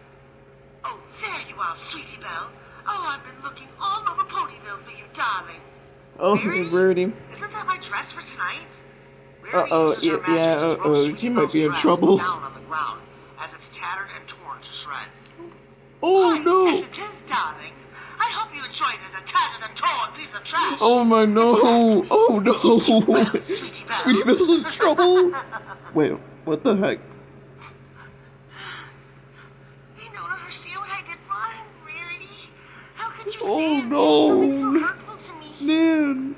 Speaker 2: Oh, there you are, Sweetie Belle. Oh, I've been looking all over Ponyville for you, darling.
Speaker 1: Oh, Rarity.
Speaker 2: Isn't that my dress for tonight?
Speaker 1: She might be in trouble.
Speaker 2: Down on the ground as it's tattered and torn to shreds.
Speaker 1: Oh no!
Speaker 2: Yes, it is, darling. I hope you enjoyed it as a tattered and torn piece of trash.
Speaker 1: Oh my no! Oh no! Sweetie Belle's in trouble. Wait, what the heck?
Speaker 2: You don't understand what I did wrong, Rarity. How could you
Speaker 1: Oh
Speaker 2: stand
Speaker 1: no!
Speaker 2: something so hurtful to me?
Speaker 1: Man!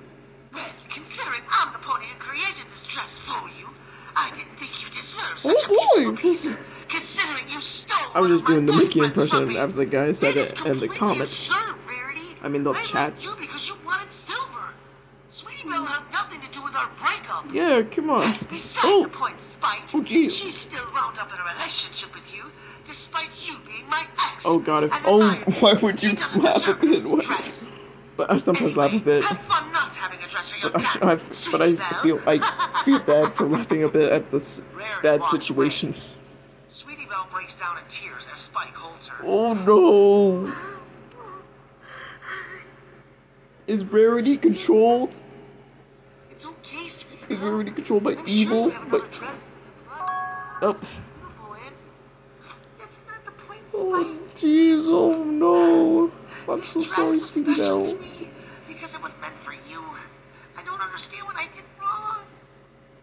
Speaker 2: Well, considering I'm the pony who created this dress for you, I didn't think you deserved such a beautiful piece. Considering you stole
Speaker 1: I was just doing the Mickey
Speaker 2: boyfriend's
Speaker 1: impression
Speaker 2: puppy.
Speaker 1: as the guy said it in the
Speaker 2: Completely
Speaker 1: comment.
Speaker 2: absurd, Rarity.
Speaker 1: I mean, the
Speaker 2: I
Speaker 1: chat.
Speaker 2: left you because you wanted silver. Sweetie Belle had nothing to do with with our breakup.
Speaker 1: Yeah, come on.
Speaker 2: Besides the point, Spike.
Speaker 1: Oh, jeez.
Speaker 2: She's still wound up in a relationship with you, despite you being my ex.
Speaker 1: Oh, God.
Speaker 2: And in my opinion,
Speaker 1: Why would you
Speaker 2: she doesn't
Speaker 1: laugh a
Speaker 2: deserve
Speaker 1: bit?
Speaker 2: this dress.
Speaker 1: But I sometimes laugh a bit.
Speaker 2: Have fun not having a dress for your
Speaker 1: But
Speaker 2: dad,
Speaker 1: I feel bad for laughing a bit at this bad situations.
Speaker 2: Sweetie Belle breaks down in tears as Spike holds her.
Speaker 1: Oh no! Is Rarity controlled?
Speaker 2: It's okay, Sweetie
Speaker 1: Is
Speaker 2: Belle.
Speaker 1: Rarity controlled by
Speaker 2: I'm
Speaker 1: evil?
Speaker 2: Sure you have
Speaker 1: But
Speaker 2: another dress.
Speaker 1: oh,
Speaker 2: Beautiful, Ann. That's not the point,
Speaker 1: oh
Speaker 2: Spike.
Speaker 1: jeez, oh no! I'm so
Speaker 2: This
Speaker 1: sorry,
Speaker 2: dress was
Speaker 1: Sweetie
Speaker 2: special
Speaker 1: Belle.
Speaker 2: to me because it was meant for you. I don't understand what I did wrong.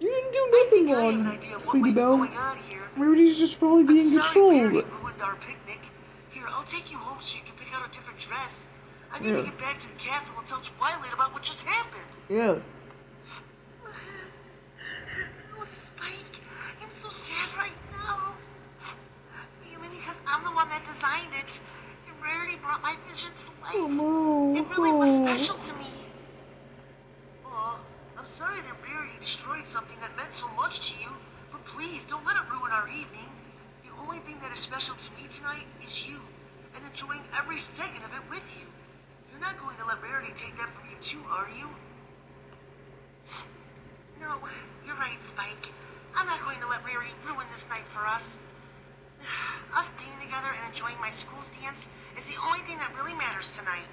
Speaker 1: You didn't do
Speaker 2: I
Speaker 1: nothing
Speaker 2: think I have an
Speaker 1: wrong,
Speaker 2: idea of what
Speaker 1: Sweetie
Speaker 2: might be
Speaker 1: Belle.
Speaker 2: going on here.
Speaker 1: Rarity's just probably being
Speaker 2: I'm sorry Mary
Speaker 1: controlled.
Speaker 2: ruined our picnic. Here, I'll take you home so you can pick out a different dress. I need to get back to the castle and tell Twilight about what just happened.
Speaker 1: Yeah.
Speaker 2: Oh, Spike, I'm so sad right now. Mainly because I'm the one that designed it. And Rarity brought my vision to life.
Speaker 1: Oh no.
Speaker 2: It really was special to me. Oh, I'm sorry that Rarity destroyed something that meant so much to you. But please, don't let it ruin our evening. The only thing that is special to me tonight is you. And enjoying every second of it with you. You're not going to let Rarity take that from you too, are you? No, you're right, Spike. I'm not going to let Rarity ruin this night for us. Us being together and enjoying my school's dance is the only thing that really matters tonight.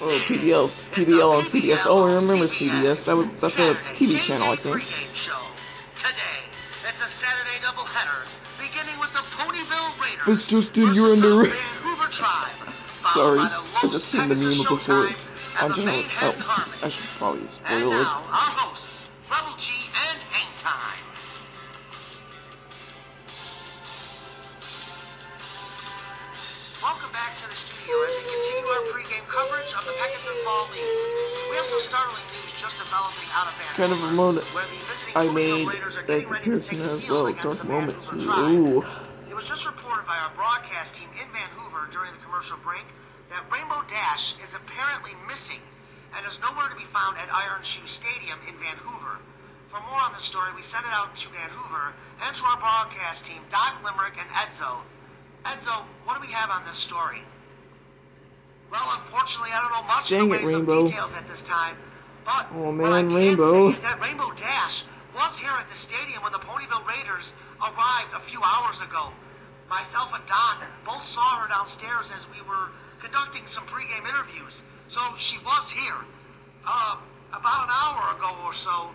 Speaker 1: Oh, PBL on CBS. Oh, I remember CBS. That's a TV channel, I think.
Speaker 2: Today, it's a Saturday doubleheader, beginning with the Ponyville Raiders.
Speaker 1: It's just in your under.
Speaker 2: Vancouver Tribe.
Speaker 1: Sorry, I just seen the meme before. On general, oh, I should probably
Speaker 2: And
Speaker 1: spoil
Speaker 2: now,
Speaker 1: it.
Speaker 2: our hosts, Rebel G and Hang Time. Welcome back to the studio as we continue our pregame coverage of the Pegasus Ball League. We have some startling news just developing out of Vancouver.
Speaker 1: Kind of a moment
Speaker 2: where the visiting
Speaker 1: I
Speaker 2: Ponyville
Speaker 1: made
Speaker 2: Raiders are
Speaker 1: that
Speaker 2: getting ready to
Speaker 1: comparison
Speaker 2: take the
Speaker 1: as
Speaker 2: field
Speaker 1: well.
Speaker 2: against
Speaker 1: Dark
Speaker 2: the
Speaker 1: moments.
Speaker 2: Vancouver Tribe.
Speaker 1: Ooh.
Speaker 2: It was just reported by our broadcast team in Vancouver during the commercial break that Rainbow Dash is apparently missing and is nowhere to be found at Iron Shoe Stadium in Vancouver. For more on this story, we sent it out to Vancouver and to our broadcast team, Doc Limerick and Edzo. Edzo, what do we have on this story? Well, unfortunately, I don't know much in the ways of details at this time. But
Speaker 1: oh
Speaker 2: what I
Speaker 1: man,
Speaker 2: can
Speaker 1: Rainbow.
Speaker 2: say is that Rainbow Dash was here at the stadium when the Ponyville Raiders arrived a few hours ago. Myself and Doc both saw her downstairs as we were conducting some pregame interviews. So she was here. About an hour ago or so,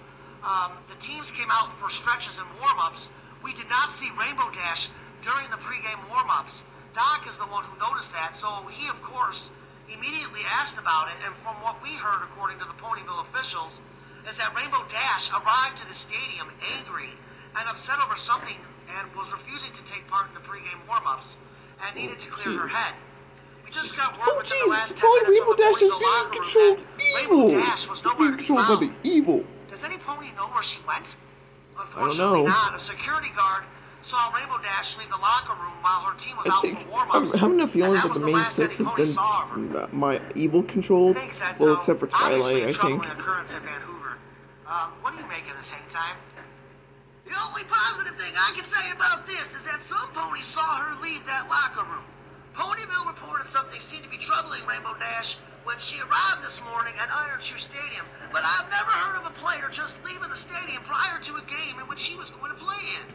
Speaker 2: the teams came out for stretches and warm-ups. We did not see Rainbow Dash during the pregame warm-ups. Doc is the one who noticed that, so he, of course, immediately asked about it, and from what we heard, according to the Ponyville officials, is that Rainbow Dash arrived to the stadium angry and upset over something and was refusing to take part in the pregame warm-ups and needed to clear her head. We just got word within the last 10 minutes
Speaker 1: Rainbow
Speaker 2: from the
Speaker 1: Dash is
Speaker 2: Ponyville
Speaker 1: being
Speaker 2: locker room
Speaker 1: controlled
Speaker 2: that
Speaker 1: evil.
Speaker 2: Rainbow Dash was nowhere to be
Speaker 1: Controlled by
Speaker 2: found.
Speaker 1: the evil.
Speaker 2: Does any pony know where she went?
Speaker 1: know.
Speaker 2: Unfortunately not. A security guard saw Rainbow Dash leave the locker room while her team was
Speaker 1: I
Speaker 2: out
Speaker 1: think
Speaker 2: for warm-ups.
Speaker 1: I'm having a feeling
Speaker 2: and
Speaker 1: that the
Speaker 2: was
Speaker 1: main
Speaker 2: last
Speaker 1: six
Speaker 2: any
Speaker 1: has
Speaker 2: pony
Speaker 1: been
Speaker 2: saw of her.
Speaker 1: my evil controlled.
Speaker 2: Thanks, Edzo.
Speaker 1: Well, except for Twilight,
Speaker 2: Obviously a
Speaker 1: I think.
Speaker 2: troubling occurrence in Vancouver. What do you make of this, Hang Time? The only positive thing I can say about this is that some ponies saw her leave that locker room. Ponyville reported something seemed to be troubling Rainbow Dash when she arrived this morning at Iron Shoe Stadium, but I've never heard of a player just leaving the stadium prior to a game in which she was going to play in.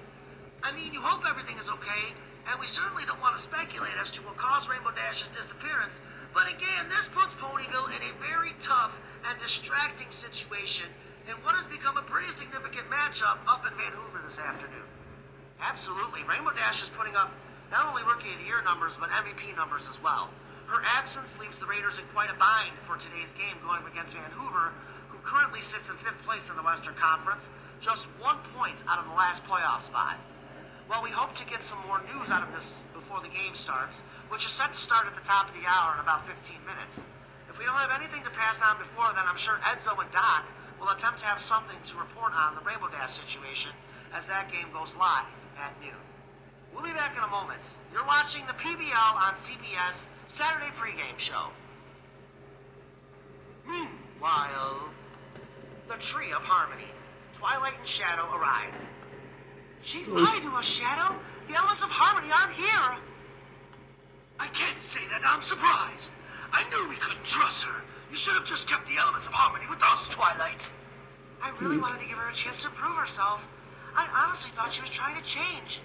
Speaker 2: I mean, you hope everything is okay, and we certainly don't want to speculate as to what caused Rainbow Dash's disappearance, but again, this puts Ponyville in a very tough and distracting situation in what has become a pretty significant matchup up in Vancouver this afternoon. Absolutely, Rainbow Dash is putting up not only Rookie of the Year numbers, but MVP numbers as well. Her absence leaves the Raiders in quite a bind for today's game going against Vancouver, who currently sits in 5th place in the Western Conference, just 1 point out of the last playoff spot. Well, we hope to get some more news out of this before the game starts, which is set to start at the top of the hour in about 15 minutes. If we don't have anything to pass on before then, I'm sure Edzo and Doc will attempt to have something to report on the Rainbow Dash situation as that game goes live at noon. We'll be back in a moment. You're watching the PBL on CBS Saturday pregame show. Meanwhile, the Tree of Harmony, Twilight and Shadow arrive. She lied to us, Shadow. The elements of harmony aren't here. I can't say that I'm surprised. I knew we couldn't trust her. You should have just kept the elements of harmony with us, Twilight. I really wanted to give her a chance to prove herself. I honestly thought she was trying to change.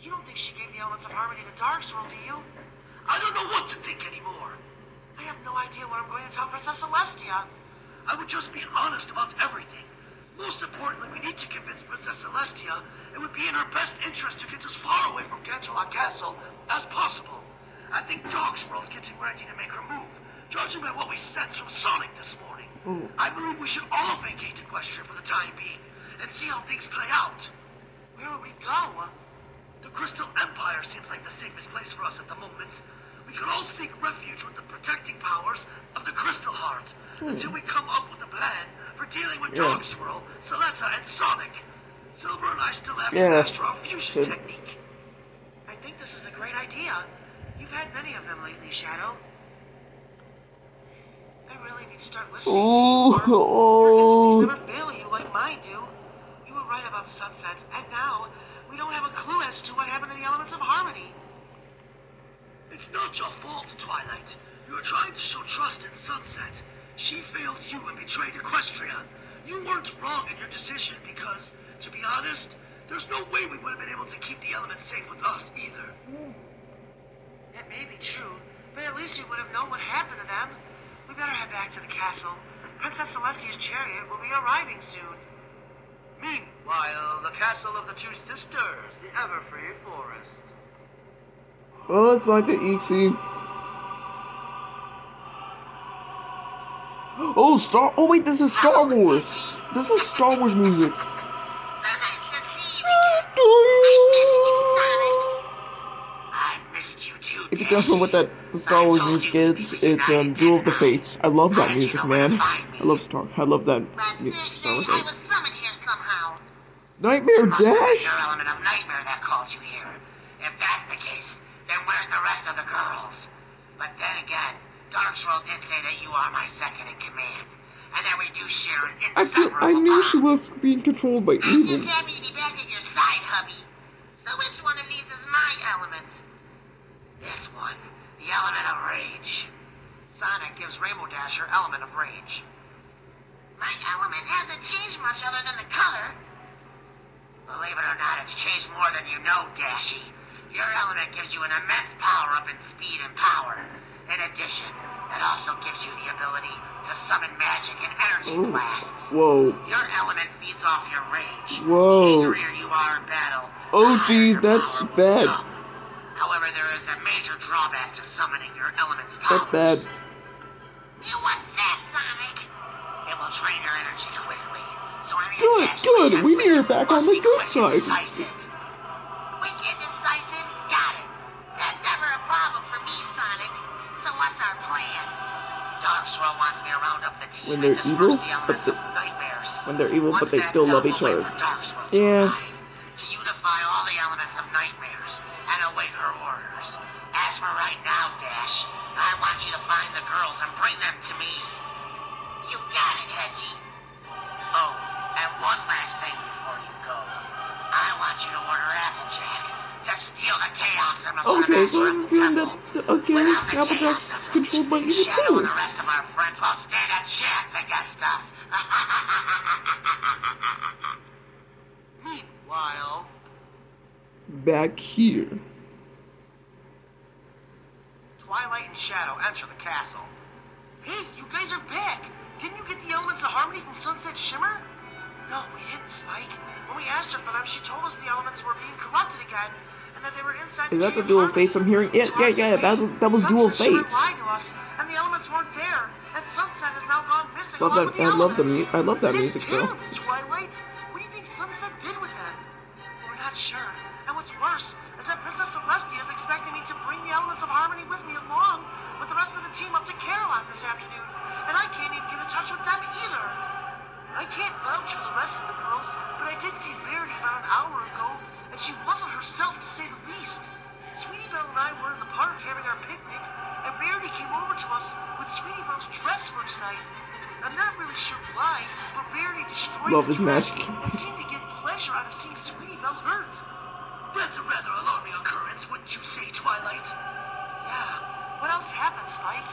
Speaker 2: You don't think she gave the elements of harmony to Darkswirl, do you? I don't know what to think anymore. I have no idea what I'm going to tell Princess Celestia. I would just be honest about everything. Most importantly, we need to convince Princess Celestia it would be in her best interest to get as far away from Canterlot Castle as possible. I think Darkswirl's getting ready to make her move, judging by what we sensed from Sonic this morning. I believe we should all vacate Equestria for the time being and see how things play out. Where would we go? The Crystal Empire seems like the safest place for us at the moment. We could all seek refuge with the protecting powers of the Crystal Heart until we come up with a plan for dealing with Darkswirl, Celesta, and Sonic. Silver and I still have to master our fusion technique. I think this is a great idea. You've had many of them lately, Shadow. I really need to start listening to you more. Your instincts never fail you like mine do. You were right about Sunset, and now we don't have a clue as to what happened to the elements of harmony. It's not your fault, Twilight. You were trying to show trust in Sunset. She failed you and betrayed Equestria. You weren't wrong in your decision because, to be honest, there's no way we would have been able to keep the elements safe with us either. That may be true, but at least we would have known what happened to them. We better head back to the castle. Princess Celestia's chariot will be arriving soon. Meanwhile, the castle of the two sisters, the Everfree Forest.
Speaker 1: Oh, it's like the EC. Oh, wait, this is Star Wars. This is Star Wars music. If you don't know what the Star Wars music is, it's Duel of the Fates. I love that music, man. I love that music for Star Wars. Nightmare Dash?
Speaker 2: Your element of nightmare that called you here. If that's the case, then where's the rest of the girls? But then again, Darkswirl did say that you are my second in command, and that we do share an inseparable
Speaker 1: I knew
Speaker 2: bond.
Speaker 1: she was being controlled by
Speaker 2: I'm
Speaker 1: evil.
Speaker 2: just happy to be back at your side, hubby. So which one of these is my element? This one, the element of rage. Sonic gives Rainbow Dash her element of rage. My element hasn't changed much other than the color. Believe it or not, it's changed more than you know, Dashy. Your element gives you an immense power up in speed and power. In addition, it also gives you the ability to summon magic and energy blasts.
Speaker 1: Whoa.
Speaker 2: Your element feeds off your rage.
Speaker 1: Whoa.
Speaker 2: The angrier you are in battle,
Speaker 1: Oh,
Speaker 2: the
Speaker 1: geez,
Speaker 2: higher your
Speaker 1: that's
Speaker 2: power will
Speaker 1: bad.
Speaker 2: go. However, there is a major drawback to summoning your element's powers.
Speaker 1: That's bad.
Speaker 2: You want that, Sonic? It will drain your energy quickly. So any
Speaker 1: Good. We need her back on the good side.
Speaker 2: Quick and decisive? Got it. That's never a problem for me, Sonic. So what's our plan? Darkswirl wants me to round up the team
Speaker 1: When they're
Speaker 2: and disperse
Speaker 1: evil,
Speaker 2: the elements of nightmares.
Speaker 1: When they're evil, but they
Speaker 2: Once
Speaker 1: still
Speaker 2: that's
Speaker 1: love
Speaker 2: done,
Speaker 1: each
Speaker 2: we'll
Speaker 1: other.
Speaker 2: wait for Darkswirl to
Speaker 1: Yeah.
Speaker 2: arrive, to unify all the elements of nightmares and await her orders. As for right now, Dash, I want you to find the girls and bring them to me. You got it, Hedgie. Oh, and one last thing before you go. I want you to order Applejack to steal the chaos from the
Speaker 1: Okay, so I'm feeling that, again, Applejack's controlled by evil
Speaker 2: Shadow
Speaker 1: too.
Speaker 2: and the rest of our friends won't stand a chance against us. Meanwhile,
Speaker 1: Back here.
Speaker 2: Twilight and Shadow enter the castle. Hey, you guys are back! Didn't you get the elements of harmony from Sunset Shimmer? No, we didn't, Spike. When we asked her for them, she told us the elements were being corrupted again, and that they were inside
Speaker 1: Is that the
Speaker 2: Tree
Speaker 1: Duel
Speaker 2: of
Speaker 1: of Fates I'm hearing? Yeah, that was Duel of
Speaker 2: Sunset Shimmer
Speaker 1: Fates.
Speaker 2: lied to us, and the elements weren't there, and Sunset has now gone missing
Speaker 1: Love
Speaker 2: along
Speaker 1: that.
Speaker 2: with the elements.
Speaker 1: I love that
Speaker 2: Didn't
Speaker 1: music
Speaker 2: kill
Speaker 1: though.
Speaker 2: them, Twilight. What do you think Sunset did with them? We're not sure. And what's worse is that Princess Celestia is expecting me to bring the elements of harmony with me along with the rest of the team up to Camelot this afternoon, and I can't even get in touch with them either. I can't vouch for the rest of the girls, but I did see Verity about an hour ago, and she wasn't herself to say the least. Sweetie Belle and I were in the park having our picnic, and Verity came over to us with Sweetie Belle's dress for tonight. I'm not really sure why, but Rarity destroyed
Speaker 1: Love
Speaker 2: the
Speaker 1: his
Speaker 2: dress
Speaker 1: magic.
Speaker 2: and seemed to get pleasure out of seeing Sweetie Belle hurt. That's a rather alarming occurrence, wouldn't you say, Twilight? Yeah. What else happened, Spike?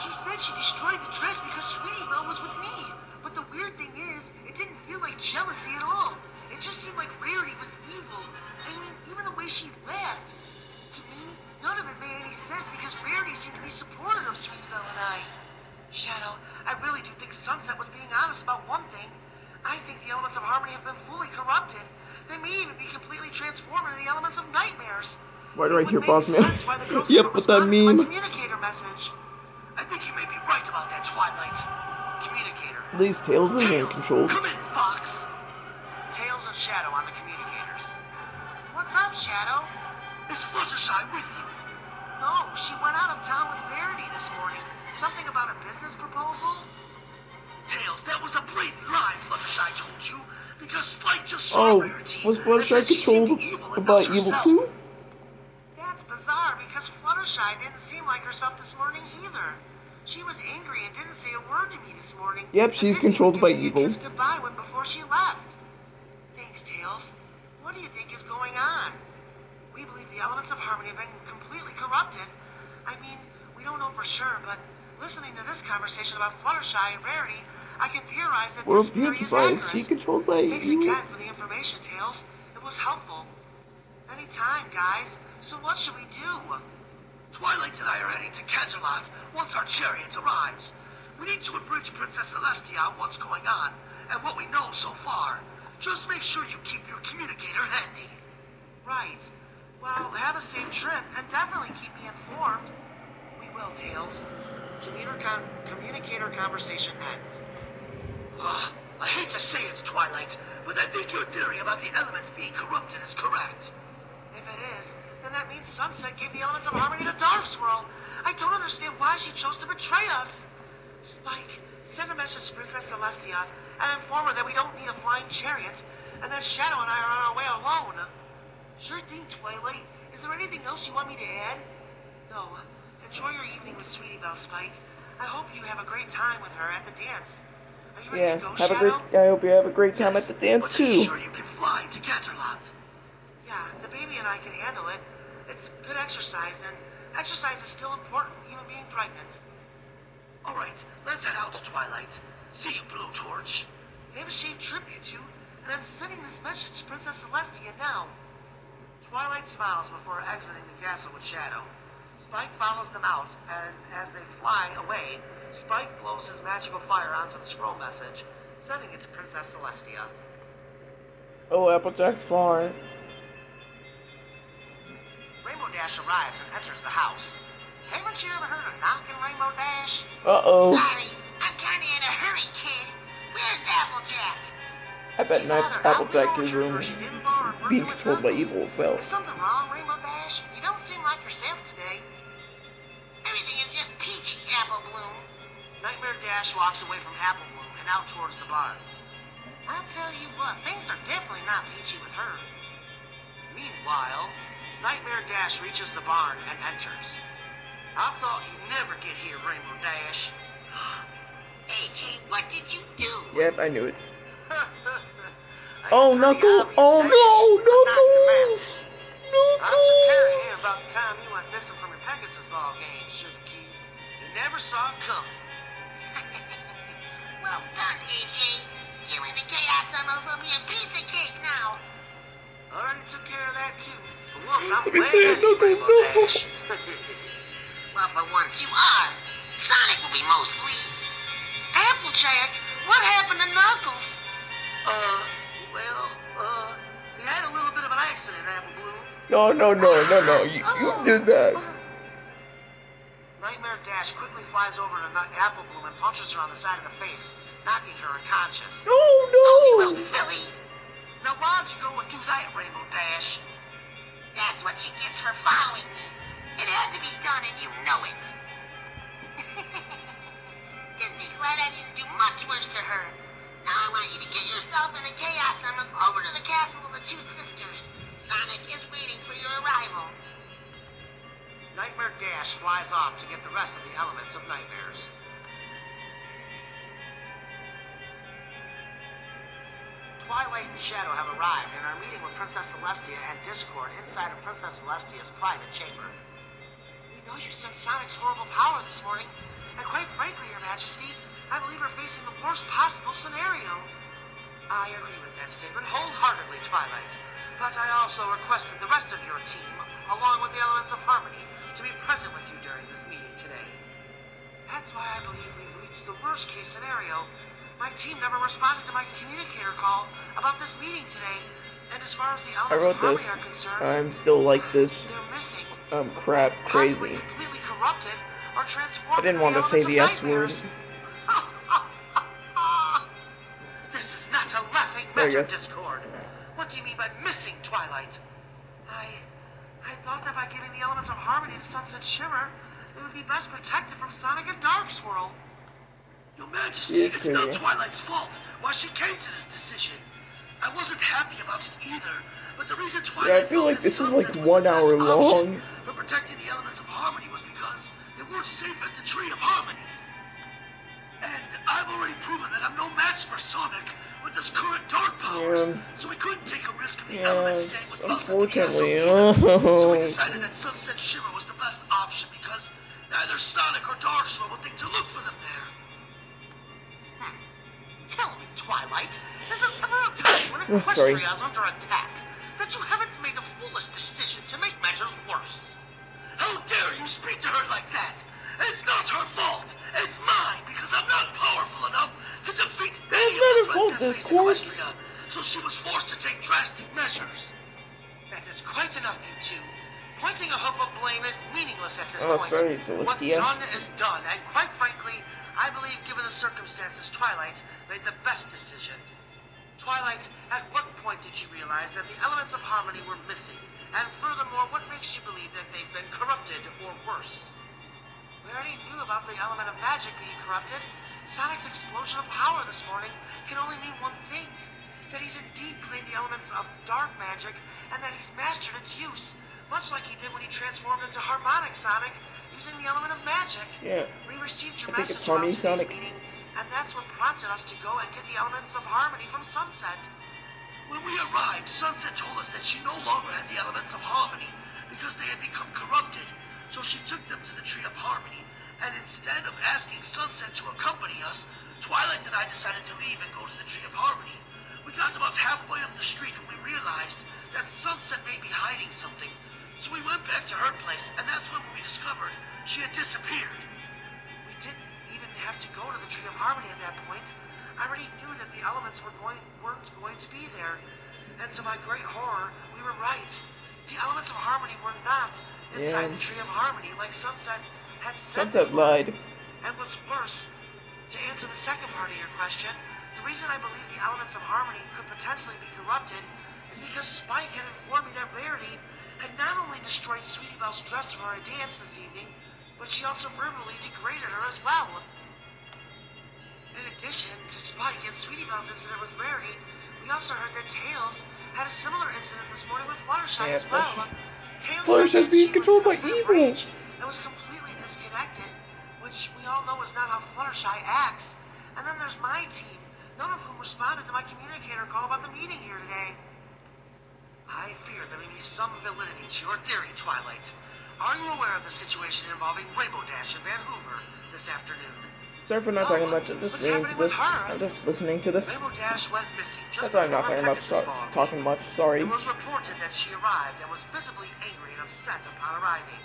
Speaker 2: She said she destroyed the dress because Sweetie Belle was with me. But the weird thing is, it didn't feel like jealousy at all. It just seemed like Rarity was evil. I mean, even the way she laughed. To me, none of it made any sense because Rarity seemed to be supportive of Sweetie Belle and I. Shadow, I really do think Sunset was being honest about one thing. I think the elements of harmony have been fully corrupted. They may even be completely transformed into the elements of nightmares.
Speaker 1: Why do I hear Boss Man? Yep, with that meme.
Speaker 2: Communicator message. I think you may be right about that, Twilight. Communicator.
Speaker 1: At least Tails isn't controlled.
Speaker 2: Come in, Fox. Tails and Shadow on the communicators. What's up, Shadow? Is Fluttershy with you? No, she went out of town with Verity this morning. Something about a business proposal? Tails, that was a blatant lie, Fluttershy told you. Because Spike just saw Rarity.
Speaker 1: Was Fluttershy controlled by evil too?
Speaker 2: That's bizarre because Fluttershy didn't seem like herself this morning either. She was angry and didn't say a word to me this morning.
Speaker 1: Yep, she's controlled by evil.
Speaker 2: Goodbye before she left. Thanks, Tails. What do you think is going on? We believe the elements of harmony have been completely corrupted. I mean, we don't know for sure, but listening to this conversation about Fluttershy and Rarity, I can theorize that
Speaker 1: Well,
Speaker 2: this theory is
Speaker 1: Beautifly, is
Speaker 2: accurate.
Speaker 1: she controlled by
Speaker 2: Thanks
Speaker 1: evil?
Speaker 2: again for the information, Tails. It was helpful. Anytime, guys. So what should we do? Twilight and I are heading to Canterlot once our chariot arrives. We need to abridge Princess Celestia on what's going on and what we know so far. Just make sure you keep your communicator handy. Right. Well, have a safe trip and definitely keep me informed. We will, Tails. Communicator conversation ends. I hate to say it, Twilight, but I think your theory about the elements being corrupted is correct. If it is, then that means Sunset gave the elements of harmony to Dark Swirl. I don't understand why she chose to betray us. Spike, send a message to Princess Celestia and inform her that we don't need a flying chariot, and that Shadow and I are on our way alone. Sure thing, Twilight. Is there anything else you want me to add? No. Enjoy your evening with Sweetie Belle, Spike. I hope you have a great time with her at the dance. Are you ready to go,
Speaker 1: have
Speaker 2: Shadow?
Speaker 1: I hope you have a great time at the dance
Speaker 2: But are you
Speaker 1: too.
Speaker 2: sure you can fly to Canterlot? Yeah, the baby and I can handle it. It's good exercise, and exercise is still important, even being pregnant. All right, let's head out to Twilight. See you, Blue Torch. Have a safe trip, you two. And I'm sending this message to Princess Celestia now. Twilight smiles before exiting the castle with Shadow. Spike follows them out, and as they fly away, Spike blows his magical fire onto the scroll message, sending it to Princess Celestia.
Speaker 1: Oh, Applejack's flying.
Speaker 2: Rainbow Dash arrives and enters the house. Haven't you ever heard of knocking, Rainbow Dash?
Speaker 1: Uh-oh.
Speaker 2: Sorry, I'm kinda in a hurry, kid. Where's Applejack?
Speaker 1: I bet Applejack is being controlled by evil as well.
Speaker 2: Is something wrong, Rainbow Dash? You don't seem like yourself today. Everything is just peachy, Apple Bloom. Nightmare Dash walks away from Apple Bloom and out towards the barn. I'll tell you what, things are definitely not peachy with her. Meanwhile, Nightmare Dash reaches the barn and enters. I thought you'd never get here, Rainbow Dash. AJ, what did you do?
Speaker 1: Yep, I knew it. Oh, Knuckles! Oh no, Knuckles!
Speaker 2: I took care of him about the time you went missing from your Pegasus ball game, Sugar Key. You never saw it coming. Well done, AJ. You and the Chaos Emeralds will be a piece of cake now. Already took care of that too. For once, I'm
Speaker 1: Let me see it, Knuckles.
Speaker 2: Well, for once you are. Sonic will be most pleased. Applejack, what happened to Knuckles? He had a little bit of an accident, Apple Bloom.
Speaker 1: No, you did that.
Speaker 2: Nightmare Dash quickly flies over to Apple Bloom and punches her on the side of the face, knocking her unconscious.
Speaker 1: No!
Speaker 2: Oh, you little filly! Now why'd you go and do that, Rainbow Dash? That's what she gets for following me. It had to be done and you know it. Just be glad I didn't do much worse to her. Now I want you to get yourself and the Chaos Emeralds over to the castle of the two sisters. Sonic is waiting for your arrival. Nightmare Dash flies off to get the rest of the elements of nightmares. Twilight and Shadow have arrived and are meeting with Princess Celestia and Discord inside of Princess Celestia's private chamber. We know you sent Sonic's horrible power this morning, and quite frankly, Your Majesty, I believe we're facing the worst possible scenario. I agree with that statement wholeheartedly, Twilight. But I also requested the rest of your team, along with the elements of harmony, to be present with you during this meeting today. That's why I believe we've reached the worst-case scenario. My team never responded to my communicator call about this meeting today, and as far as the
Speaker 1: I
Speaker 2: elements
Speaker 1: wrote
Speaker 2: of harmony
Speaker 1: this.
Speaker 2: are concerned,
Speaker 1: I'm still like this.
Speaker 2: they're missing.
Speaker 1: Crap, crazy.
Speaker 2: Completely corrupted or transformed
Speaker 1: I didn't want to say the S word.
Speaker 2: This is not a laughing matter, Discord. What do you mean by missing, Twilight? I thought that by giving the elements of harmony to Sunset Shimmer, it would be best protected from Sonic and Dark Swirl. Your Majesty, it's not Twilight's fault why she came to this decision. I wasn't happy about it either, but the reason Twilight...
Speaker 1: Yeah, I feel like this is like 1 hour long.
Speaker 2: For protecting the elements of harmony was because they weren't safe at the Tree of Harmony. And I've already proven that I'm no match for Sonic with his current dark powers, so we couldn't take a risk of the elements staying with us.
Speaker 1: Unfortunately,
Speaker 2: So we decided that Sunset Shimmer was the best option because neither Sonic or Dark Swirl would think to look for them there. Tell me, Twilight, there's a several times when Equestria is under attack that you haven't made a foolish decision to make matters worse. How dare you speak to her like that? It's not her fault. It's mine because I'm not powerful enough to defeat any of the threats that faced Equestria, so she was forced to take drastic measures. That is quite enough, you two. Pointing a hook of blame is meaningless at this point.
Speaker 1: Sorry, Celestia.
Speaker 2: What's done is done, and quite frankly, I believe given the circumstances, Twilight made the best decision. Twilight, at what point did you realize that the elements of harmony were missing? And furthermore, what makes you believe that they've been corrupted or worse? We already knew about the element of magic being corrupted. Sonic's explosion of power this morning can only mean one thing. That he's indeed claimed the elements of dark magic and that he's mastered its use. Much like he did when he transformed into Harmonic Sonic using the element of magic.
Speaker 1: Yeah.
Speaker 2: We received your
Speaker 1: I think
Speaker 2: message
Speaker 1: it's Harmony
Speaker 2: about
Speaker 1: Sonic.
Speaker 2: today's meeting, and that's what prompted us to go and get the elements of harmony from Sunset. When we arrived, Sunset told us that she no longer had the elements of harmony because they had become corrupted. So she took them to the Tree of Harmony, and instead of asking Sunset to accompany us, Twilight and I decided to leave and go to the Tree of Harmony. We got about halfway up the street and we realized that Sunset may be hiding something. So we went back to her place, and that's when we discovered she had disappeared. We didn't even have to go to the Tree of Harmony at that point. I already knew that the elements weren't going to be there. And to my great horror, we were right. The elements of harmony were not inside the Tree of Harmony like Sunset had said.
Speaker 1: Sunset lied.
Speaker 2: And what's worse, to answer the second part of your question, the reason I believe the elements of harmony could potentially be corrupted is because Spike had informed me that Rarity had not only destroyed Sweetie Belle's dress for our dance this evening, but she also verbally degraded her as well. In addition to Spike and Sweetie Belle's incident with Rarity, we also heard that Tails had a similar incident this morning with Fluttershy as well.
Speaker 1: Fluttershy's being controlled by evil.
Speaker 2: That was completely disconnected, which we all know is not how Fluttershy acts. And then there's my team, none of whom responded to my communicator call about the meeting here today. I fear there may be some validity to your theory, Twilight. Are you aware of the situation involving Rainbow Dash and Van Hoover this afternoon?
Speaker 1: Sorry for not talking much. I'm just reading to this. I'm just listening to this.
Speaker 2: Rainbow Dash went missing just
Speaker 1: That's why I'm not talking much. Sorry.
Speaker 2: It was reported that she arrived and was visibly angry and upset upon arriving.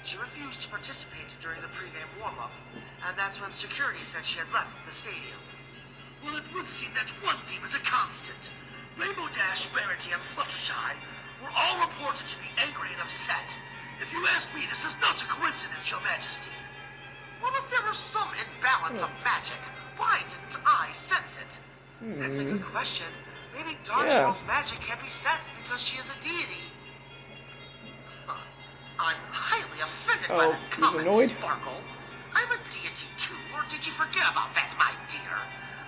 Speaker 2: She refused to participate during the pregame warm-up, and that's when security said she had left the stadium. Well, it would seem that one theme is a constant. Rainbow Dash, Rarity, and Fluttershy were all reported to be angry and upset. If you ask me, this is not a coincidence, Your Majesty. Well, if there was some imbalance of magic, why didn't I sense it? That's a good question. Maybe Dark Swirl's magic can't be sensed because she is a deity. I'm highly offended by that comment, Sparkle. I'm a deity too, or did you forget about that, my dear?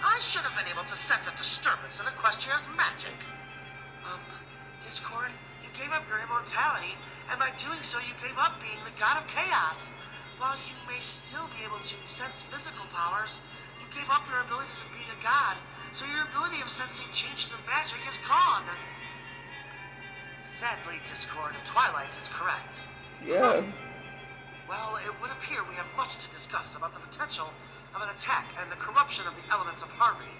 Speaker 2: I should have been able to sense a disturbance in Equestria's magic. Discord, you gave up your immortality, and by doing so you gave up being the god of chaos. While you may still be able to sense physical powers, you gave up your ability to be a god So your ability of sensing changes in magic is gone. Sadly, Discord, Twilight is correct.
Speaker 1: Yeah.
Speaker 2: Well, it would appear we have much to discuss about the potential of an attack and the corruption of the elements of harmony.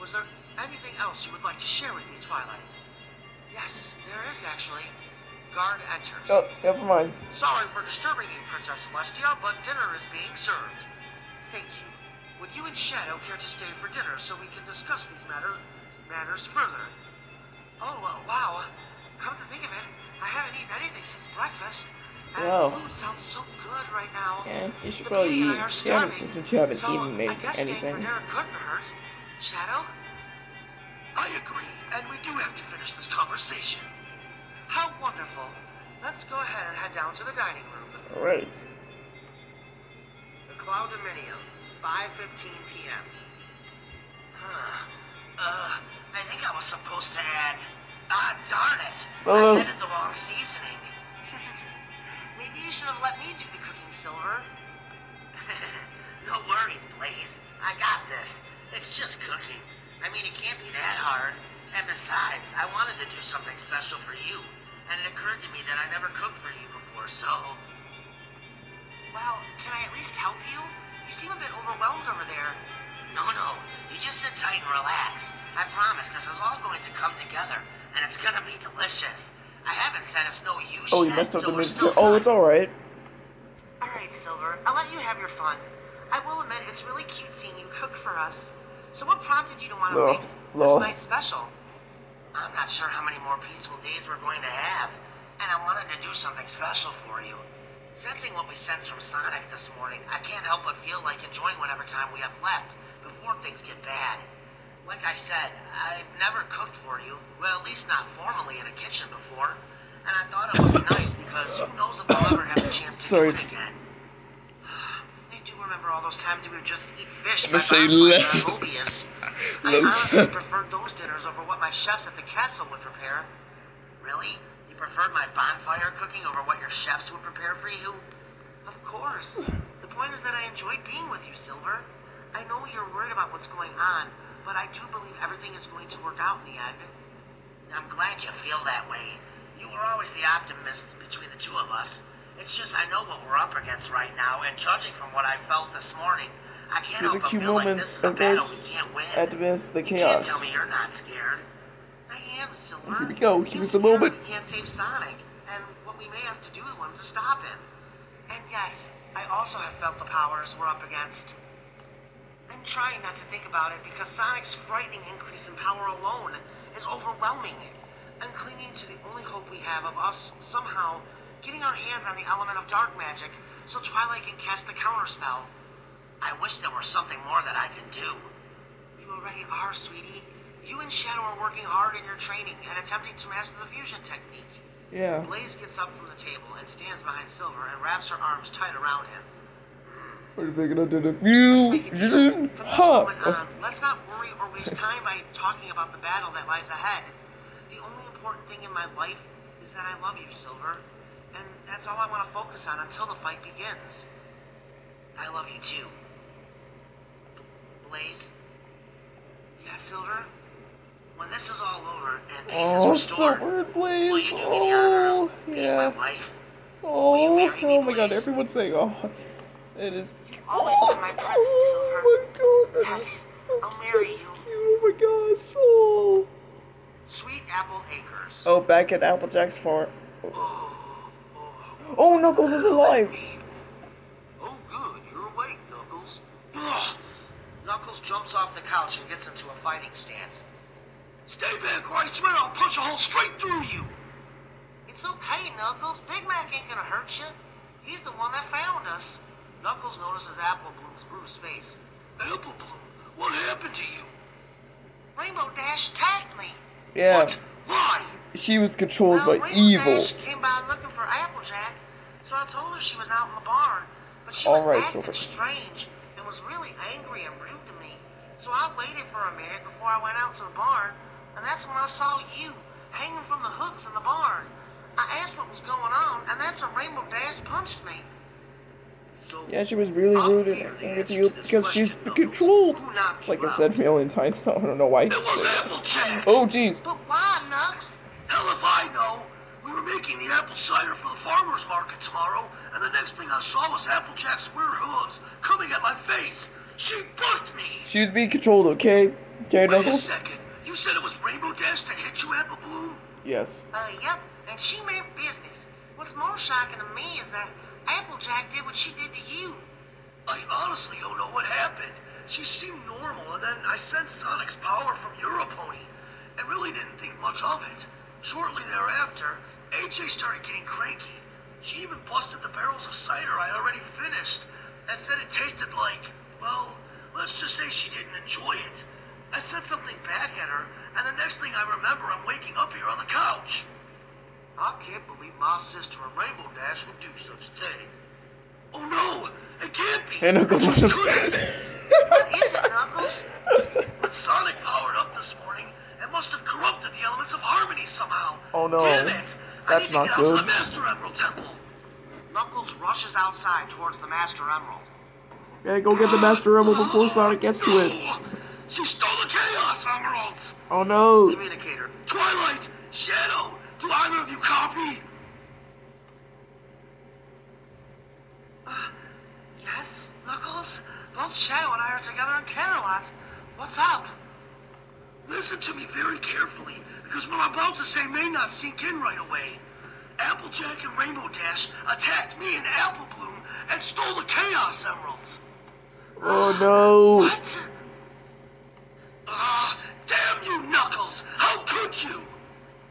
Speaker 2: Was there anything else you would like to share with me, Twilight? Yes, there is actually. Guard enters.
Speaker 1: Oh, never mind.
Speaker 2: Sorry for disturbing you, Princess Celestia, but dinner is being served. Thank you. Would you and Shadow care to stay for dinner so we can discuss these matters further? Oh, wow. Come to think of it, I haven't eaten anything since breakfast. And
Speaker 1: Wow.
Speaker 2: food sounds so good right now.
Speaker 1: Yeah, you should
Speaker 2: The
Speaker 1: probably
Speaker 2: baby and
Speaker 1: eat.
Speaker 2: I are starving.
Speaker 1: Since you haven't
Speaker 2: So,
Speaker 1: eaten
Speaker 2: I guess staying
Speaker 1: anything.
Speaker 2: for dinner couldn't hurt. Shadow? I agree, and we do have to finish this conversation. How wonderful. Let's go ahead and head down to the dining room.
Speaker 1: Alright.
Speaker 2: The Cloud Dominium, 5:15 p.m. I think I was supposed to add... darn it!
Speaker 1: Oh.
Speaker 2: I added the wrong seasoning. Maybe you should have let me do the cooking, Silver. No worries, Blaze. I got this. It's just cooking. I mean, it can't be that hard. And besides, I wanted to do something special for you. And it occurred to me that I never cooked for you before, so... Well, can I at least help you? You seem a bit overwhelmed over there. No. You just sit tight and relax. I promise this is all going to come together, and it's gonna be delicious. I haven't said it's no use
Speaker 1: Oh, you
Speaker 2: yet,
Speaker 1: messed up
Speaker 2: so
Speaker 1: the
Speaker 2: we're
Speaker 1: music.
Speaker 2: still
Speaker 1: Oh,
Speaker 2: fine.
Speaker 1: it's alright.
Speaker 2: Alright, Silver, I'll let you have your fun. I will admit it's really cute seeing you cook for us. So what prompted you to want to make this night special? I'm not sure how many more peaceful days we're going to have, and I wanted to do something special for you. Sensing what we sensed from Sonic this morning, I can't help but feel like enjoying whatever time we have left before things get bad. Like I said, I've never cooked for you, well, at least not formally in a kitchen before, and I thought it would be nice because who knows if we'll ever have the chance to do it again. I do remember all those times we would just eat fish by Mobius. I honestly preferred those dinners over what my chefs at the castle would prepare. Really? You preferred my bonfire cooking over what your chefs would prepare for you? Of course. The point is that I enjoyed being with you, Silver. I know you're worried about what's going on, but I do believe everything is going to work out in the end. I'm glad you feel that way. You were always the optimist between the two of us. It's just I know what we're up against right now, and judging from what I felt this morning, I can't help but feel like this is a battle we can't win.
Speaker 1: Amidst the
Speaker 2: You can't
Speaker 1: chaos.
Speaker 2: tell me you're not scared. I am, Silver.
Speaker 1: Here we go. Here's the
Speaker 2: I'm scared
Speaker 1: moment.
Speaker 2: We can't save Sonic, and what we may have to do to him to stop him. And yes, I also have felt the powers we're up against. I'm trying not to think about it because Sonic's frightening increase in power alone is overwhelming. I'm clinging to the only hope we have of us somehow getting our hands on the element of dark magic so Twilight can cast the counterspell. I wish there were something more that I can do. You already are, sweetie. You and Shadow are working hard in your training and attempting to master the fusion technique.
Speaker 1: Yeah.
Speaker 2: Blaze gets up from the table and stands behind Silver and wraps her arms tight around him.
Speaker 1: What are you gonna do?
Speaker 2: From this moment on, let's not worry or waste time by talking about the battle that lies ahead. The only important thing in my life is that I love you, Silver. And that's all I want to focus on until the fight begins. I love you too. Blaze? Yeah, Silver? When this is all over and peace is restored,
Speaker 1: Silver and
Speaker 2: will
Speaker 1: Blaze.
Speaker 2: you do me the honor of being
Speaker 1: Yeah.
Speaker 2: my wife?
Speaker 1: Oh my god, everyone's saying, oh, it is.
Speaker 2: You've always been my prince, Silver.
Speaker 1: Oh my god, that
Speaker 2: Yes,
Speaker 1: is so
Speaker 2: I'll marry you.
Speaker 1: cute. Oh my gosh. Oh.
Speaker 2: Sweet Apple Acres.
Speaker 1: Oh, back at Applejack's farm.
Speaker 2: Oh,
Speaker 1: Oh, Knuckles is alive.
Speaker 2: oh good, you're awake, Knuckles. Ugh. Knuckles jumps off the couch and gets into a fighting stance. Stay back or I swear I'll punch a hole straight through you. It's okay, Knuckles. Big Mac ain't gonna hurt you. He's the one that found us. Knuckles notices Apple Bloom's bruised face. Apple Bloom, what happened to you? Rainbow Dash attacked me.
Speaker 1: Yeah.
Speaker 2: What? Why?
Speaker 1: She was controlled by
Speaker 2: Rainbow
Speaker 1: evil.
Speaker 2: Dash came by looking for Applejack, so I told her she was out in the barn. But she was
Speaker 1: Alright,
Speaker 2: acting
Speaker 1: Silver.
Speaker 2: strange and was really angry and rude to me. So I waited for a minute before I went out to the barn, and that's when I saw you hanging from the hooks in the barn. I asked what was going on, and that's when Rainbow Dash punched me. So,
Speaker 1: Yeah, she was really
Speaker 2: I'll
Speaker 1: rude
Speaker 2: be
Speaker 1: and
Speaker 2: the
Speaker 1: angry to
Speaker 2: answer
Speaker 1: you
Speaker 2: this
Speaker 1: because she's
Speaker 2: question,
Speaker 1: been
Speaker 2: Knuckles.
Speaker 1: controlled.
Speaker 2: Who knocked you
Speaker 1: Like I
Speaker 2: out?
Speaker 1: said a million times, so I don't know why.
Speaker 2: It was Applejack.
Speaker 1: Oh, jeez.
Speaker 2: But why, Nux? Hell if I know. We were making the apple cider for the farmer's market tomorrow, and the next thing I saw was Applejack's weird hooves coming at my face. She bucked me.
Speaker 1: She was being controlled, okay? Okay,
Speaker 2: Wait a
Speaker 1: Knuckles?
Speaker 2: second. You said it was Rainbow Dash that hit you, Apple Bloom?
Speaker 1: Yes.
Speaker 2: Yep. And she meant business. What's more shocking to me is that Applejack did what she did to you. I honestly don't know what happened. She seemed normal, and then I sensed Sonic's power from Europony, and really didn't think much of it. Shortly thereafter, AJ started getting cranky. She even busted the barrels of cider I already finished, and said it tasted like, well, let's just say she didn't enjoy it. I said something back at her, and the next thing I remember, I'm waking up here on the couch. I can't believe my sister and Rainbow Dash would do such a thing. Oh no, it can't be.
Speaker 1: Hey, Knuckles.
Speaker 2: It just couldn't. What is it, Knuckles? When Sonic powered up this morning, it must have corrupted the elements of harmony somehow.
Speaker 1: Oh no,
Speaker 2: Damn it!
Speaker 1: that's not
Speaker 2: I need to get out
Speaker 1: good.
Speaker 2: to the Master Emerald Temple. Knuckles rushes outside towards the Master Emerald.
Speaker 1: Okay, go get the Master Emerald before Sonic gets to it.
Speaker 2: She stole the Chaos Emeralds!
Speaker 1: Oh no.
Speaker 2: Communicator. Twilight! Shadow! Do either of you copy? Yes, Knuckles? Both Shadow and I are together in Canterlot. What's up? Listen to me very carefully, because what I'm about to say may not sink in right away. Applejack and Rainbow Dash attacked me and Apple Bloom and stole the Chaos Emeralds.
Speaker 1: Oh no.
Speaker 2: What? Damn you, Knuckles! How could you?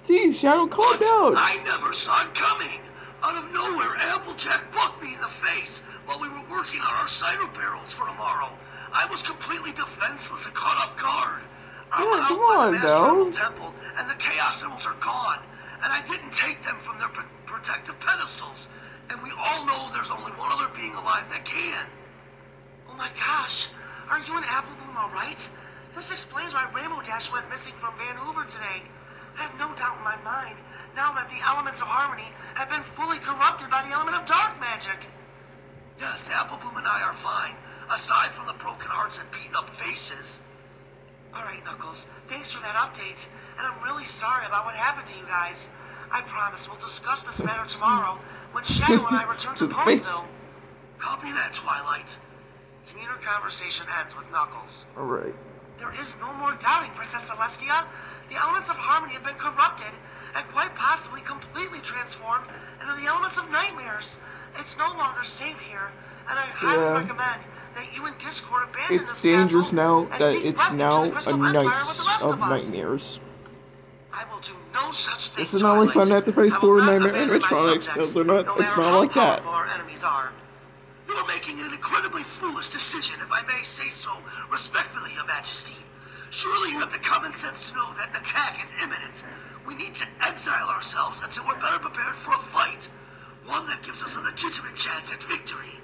Speaker 1: Jeez, Shadow, calm
Speaker 2: But
Speaker 1: down.
Speaker 2: I never saw it coming. Out of nowhere, Applejack bucked me in the face while we were working on our cider barrels for tomorrow. I was completely defenseless and caught off guard. I'm
Speaker 1: Yeah,
Speaker 2: out
Speaker 1: come
Speaker 2: by
Speaker 1: on,
Speaker 2: the Master
Speaker 1: though.
Speaker 2: Emerald Temple, and the Chaos Emeralds are gone. And I didn't take them from their protective pedestals. And we all know there's only one other being alive that can. Oh my gosh, are you and Apple Bloom alright? This explains why Rainbow Dash went missing from Van Hoover today. I have no doubt in my mind, now that the elements of harmony have been fully corrupted by the element of dark magic. Yes, Apple Bloom and I are fine, aside from the broken hearts and beaten up faces. Alright, Knuckles, thanks for that update, and I'm really sorry about what happened to you guys. I promise we'll discuss this matter tomorrow when Shadow and I return to
Speaker 1: To the face.
Speaker 2: Ponyville. Copy that, Twilight. Commuter conversation ends with Knuckles.
Speaker 1: Alright.
Speaker 2: There is no more doubting, Princess Celestia. The elements of harmony have been corrupted and quite possibly completely transformed into the elements of nightmares. It's no longer safe here, and I highly recommend that you and Discord abandon
Speaker 1: It's
Speaker 2: this
Speaker 1: dangerous
Speaker 2: castle
Speaker 1: now
Speaker 2: and
Speaker 1: that
Speaker 2: seek
Speaker 1: it's
Speaker 2: refuge in
Speaker 1: now
Speaker 2: the
Speaker 1: a
Speaker 2: Crystal Empire with
Speaker 1: night
Speaker 2: the rest
Speaker 1: of
Speaker 2: of us.
Speaker 1: nightmares.
Speaker 2: I will do no such thing,
Speaker 1: This is not like
Speaker 2: Twilight.
Speaker 1: Five Nights at Freddy's
Speaker 2: I will
Speaker 1: 4
Speaker 2: not
Speaker 1: Nightmare
Speaker 2: abandon my
Speaker 1: animatronics.
Speaker 2: subjects,
Speaker 1: Those are not,
Speaker 2: no
Speaker 1: it's
Speaker 2: matter
Speaker 1: not
Speaker 2: how
Speaker 1: like that.
Speaker 2: powerful our enemies are. You are making an incredibly foolish decision, if I may say so respectfully, Your Majesty. Surely you have the common sense to know that an attack is imminent. We need to exile ourselves until we're better prepared for a fight. One that gives us a legitimate chance at victory.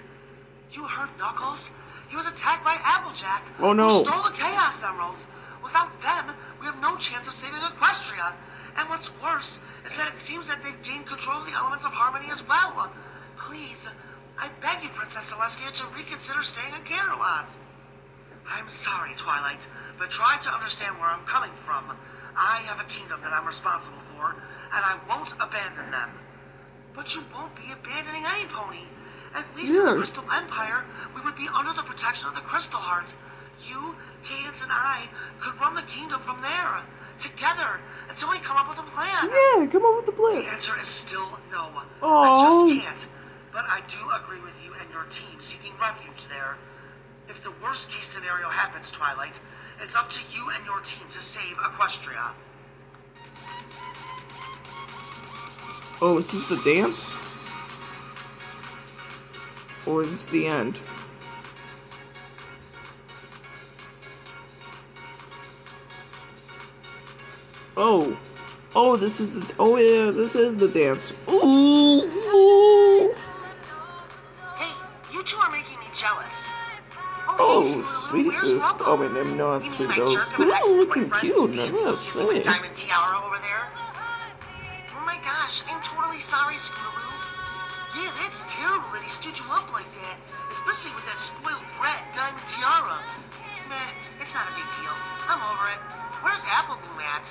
Speaker 2: You heard Knuckles? He was attacked by Applejack,
Speaker 1: Oh, no.
Speaker 2: who stole the Chaos Emeralds. Without them, we have no chance of saving Equestria. And what's worse is that it seems that they've gained control of the elements of harmony as well. Please, I beg you, Princess Celestia, to reconsider staying in Canterlot. I'm sorry, Twilight, but try to understand where I'm coming from. I have a kingdom that I'm responsible for, and I won't abandon them. But you won't be abandoning any pony. At least in the Crystal Empire, we would be under the protection of the Crystal Heart. You, Cadence, and I could run the kingdom from there, together, until we come up with a plan.
Speaker 1: Yeah, come up with the plan.
Speaker 2: The answer is still no.
Speaker 1: Oh.
Speaker 2: I just can't. But I do agree with you and your team seeking refuge there. If the worst case scenario happens, Twilight, it's up to you and your team to save Equestria.
Speaker 1: Oh, is this the dance? Or is this the end? Oh. Oh, this is the... Oh, yeah, this is the dance. Ooh. Ooh.
Speaker 2: Hey, you two are making me jealous.
Speaker 1: Oh,
Speaker 2: hey,
Speaker 1: sweet
Speaker 2: where's
Speaker 1: Boost.
Speaker 2: Rubble?
Speaker 1: Oh, wait, no, not
Speaker 2: You
Speaker 1: Sweet
Speaker 2: mean my
Speaker 1: Boost.
Speaker 2: jerk of an
Speaker 1: Ooh, looking
Speaker 2: ex-boyfriend
Speaker 1: cute.
Speaker 2: who's
Speaker 1: I
Speaker 2: using
Speaker 1: must
Speaker 2: the
Speaker 1: say.
Speaker 2: diamond tiara over there? Oh my gosh, I'm totally sorry, Scootaloo. Yeah, that's terrible that he stood you up like that, especially with that spoiled brat diamond tiara. Nah, it's not a big deal. I'm over it. Where's Apple Bloom at?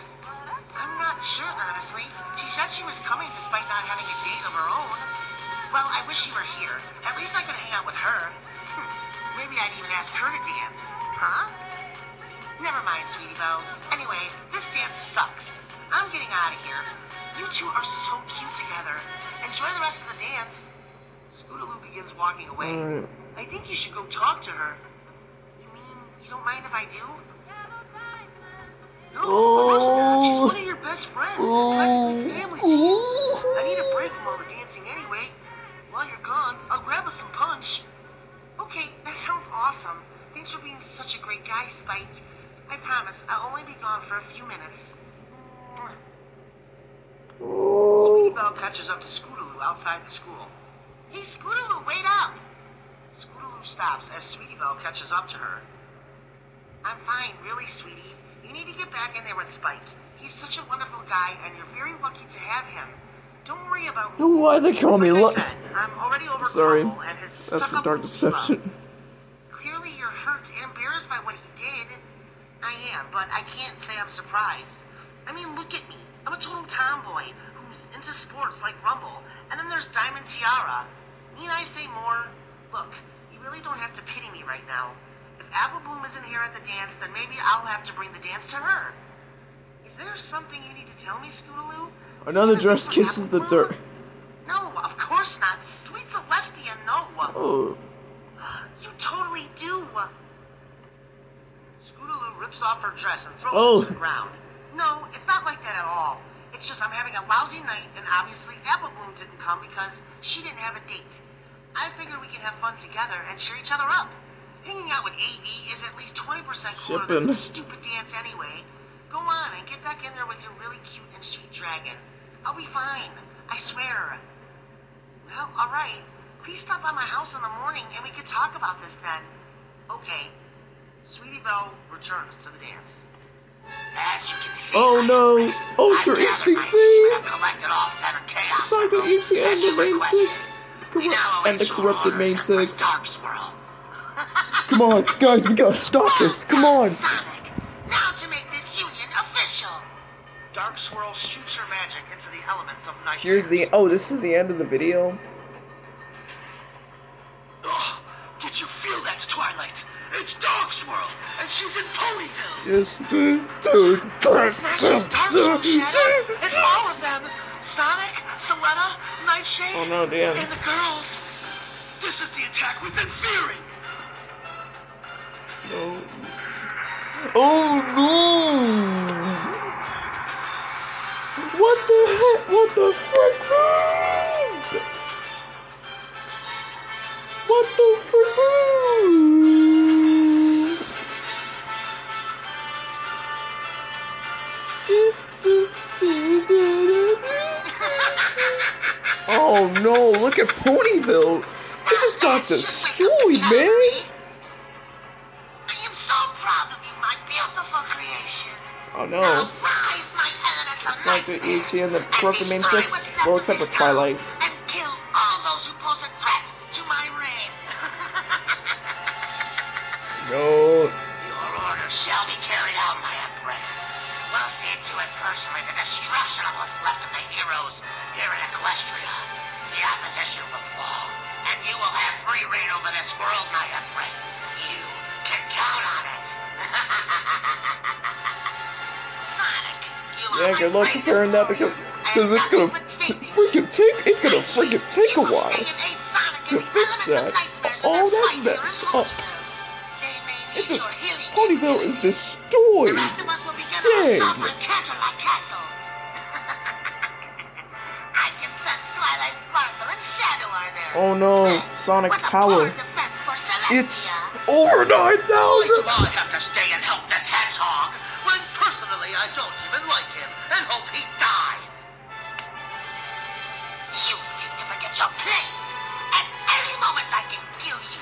Speaker 2: I'm not sure, honestly. She said she was coming despite not having a date of her own. Well, I wish she were here. At least I could hang out with her. Maybe I'd even ask her to dance. Huh? Never mind, sweetie Bo. Anyway, this dance sucks. I'm getting out of here. You two are so cute together. Enjoy the rest of the dance. Scootaloo begins walking away. I think you should go talk to her. You mean you don't mind if I do? No, of course not. She's one of your best friends. Practically family to you. I need a break from all the dancing anyway. While you're gone, I'll grab us some punch. Okay, that sounds awesome. Thanks for being such a great guy, Spike. I promise, I'll only be gone for a few minutes. Sweetie Belle catches up to Scootaloo outside the school. Hey, Scootaloo, wait up! Scootaloo stops as Sweetie Belle catches up to her. I'm fine, really, sweetie. You need to get back in there with Spike. He's such a wonderful guy, and you're very lucky to have him. Don't worry about me.
Speaker 1: Why they call me
Speaker 2: Like I said, I'm already over
Speaker 1: sorry.
Speaker 2: Grumble and his
Speaker 1: That's for
Speaker 2: stuck-up
Speaker 1: Dark
Speaker 2: Ladybug.
Speaker 1: Deception.
Speaker 2: Clearly you're hurt and embarrassed by what he did. I am, but I can't say I'm surprised. I mean, look at me. I'm a total tomboy who's into sports like Rumble, and then there's Diamond Tiara. Need I say more? Look, you really don't have to pity me right now. If Apple Bloom isn't here at the dance, then maybe I'll have to bring the dance to her. Is there something you need to tell me, Scootaloo?
Speaker 1: Another dress kisses the dirt.
Speaker 2: No, of course not. Sweet Celestia, no.
Speaker 1: Oh.
Speaker 2: You totally do. Scootaloo rips off her dress and throws it to the ground. No, it's not like that at all. It's just I'm having a lousy night, and obviously Apple Bloom didn't come because she didn't have a date. I figure we can have fun together and cheer each other up. Hanging out with AB is at least 20% cooler than the stupid dance anyway. Go on and get back in there with your really cute and sweet dragon. I'll be fine. I swear. Well, alright. Please stop by my house in the morning and we can talk about this then. Okay. Sweetie Belle returns to the dance. As you can see,
Speaker 1: oh no! Ultra Instinct 3! Cycle EC and the main 6! And the corrupted main 6. Come on, guys, we gotta stop this! Come on!
Speaker 2: Now to make this union official! Dark Swirl shoots her magic into the elements of night.
Speaker 1: Here's the... oh, this is the end of the video?
Speaker 2: Oh, did you feel that, Twilight? It's Dark Swirl, and she's in Ponyville!
Speaker 1: Yes, dude.
Speaker 2: It's not just Dark Swirl, Shadow, it's all of them! Sonic, Selena, Nightshade,
Speaker 1: Oh no, damn.
Speaker 2: and the girls! This is the attack we've been fearing!
Speaker 1: No. Oh no! What the heck? What the frick? What the frick? Oh no, look at Ponyville! He just got destroyed, man!
Speaker 2: I am so proud of you, my beautiful creation.
Speaker 1: Oh no.
Speaker 2: Now rise, my elemental
Speaker 1: It's like the
Speaker 2: nightmare,
Speaker 1: EXE and the corrupted main
Speaker 2: destroy
Speaker 1: 6.
Speaker 2: what's
Speaker 1: Well,
Speaker 2: left
Speaker 1: except
Speaker 2: of
Speaker 1: for
Speaker 2: this town,
Speaker 1: Twilight.
Speaker 2: and kill all those who pose a threat to my reign.
Speaker 1: No.
Speaker 2: Your orders shall be carried out, my empress. We'll see to it personally the destruction of what's left of the heroes here in Equestria. The opposition will fall, and you will have free reign over this world, my empress. You can count on it. Sonic, you are
Speaker 1: Yeah, good luck
Speaker 2: my
Speaker 1: preparing that because it's gonna freaking take a while to fix that. All that mess up. It's just Ponyville is destroyed. Dang. Oh no, Sonic power. It's over 9,000.
Speaker 2: I have to stay and help this hedgehog when personally I don't even like him and hope he dies. You seem to forget your place. At any moment I can kill you.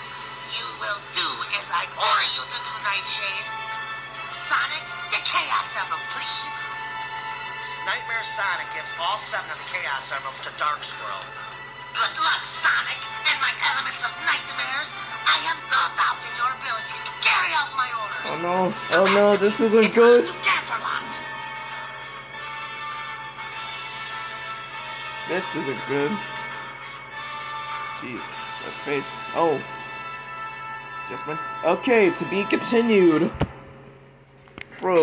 Speaker 2: You will do as I order you to do, Nightshade. Sonic, the Chaos Emerald, please. Nightmare Sonic gives all 7 of the Chaos Emeralds to Dark Swirl. Good luck, Sonic, and my elements of nightmares. I have no doubt in your abilities to carry out my orders.
Speaker 1: Oh no, oh no, this isn't good. This isn't good. Jeez, that face. Oh. Adjustment. Okay, to be continued. Bro.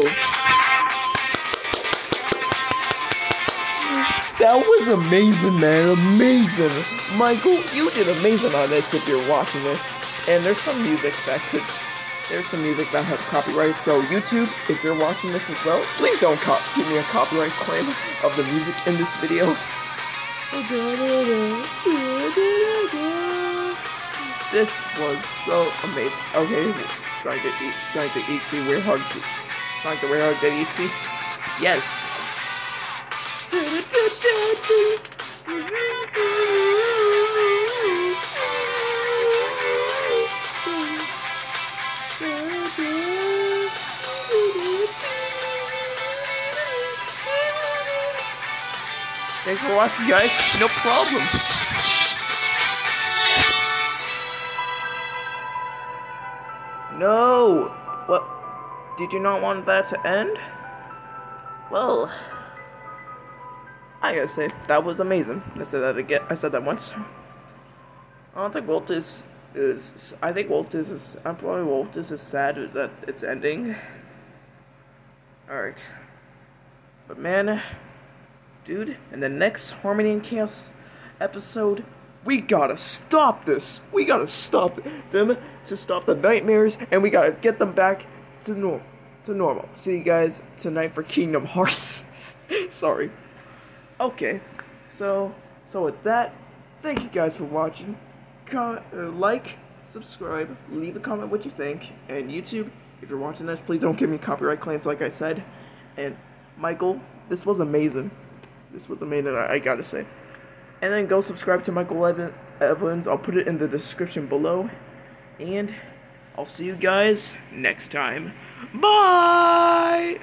Speaker 1: That was amazing, man. Amazing. Michael, you did amazing on this if you're watching this. And there's some music that has copyright. So YouTube, if you're watching this as well, please don't give me a copyright claim of the music in this video. This was so amazing. Okay, Sonic the Hedgehog, Sonic the Hedgehog, did Eatsy? Yes. Thanks for watching, guys. No problem. No! What? Did you not want that to end? Well, I gotta say, that was amazing. I said that again. I said that once. I don't think Walt is I think Walt is probably Walt is sad that it's ending. Alright. But man, dude, in the next Harmony and Chaos episode, we gotta stop this. We gotta stop them to stop the nightmares, and we gotta get them back to normal. See you guys tonight for Kingdom Hearts. Sorry. Okay, so with that, thank you guys for watching. Like, subscribe, leave a comment what you think, and YouTube, if you're watching this, please don't give me copyright claims like I said. And Michael, this was amazing. This was amazing, I gotta say. And then go subscribe to Michael Evans. I'll put it in the description below. And I'll see you guys next time. Bye!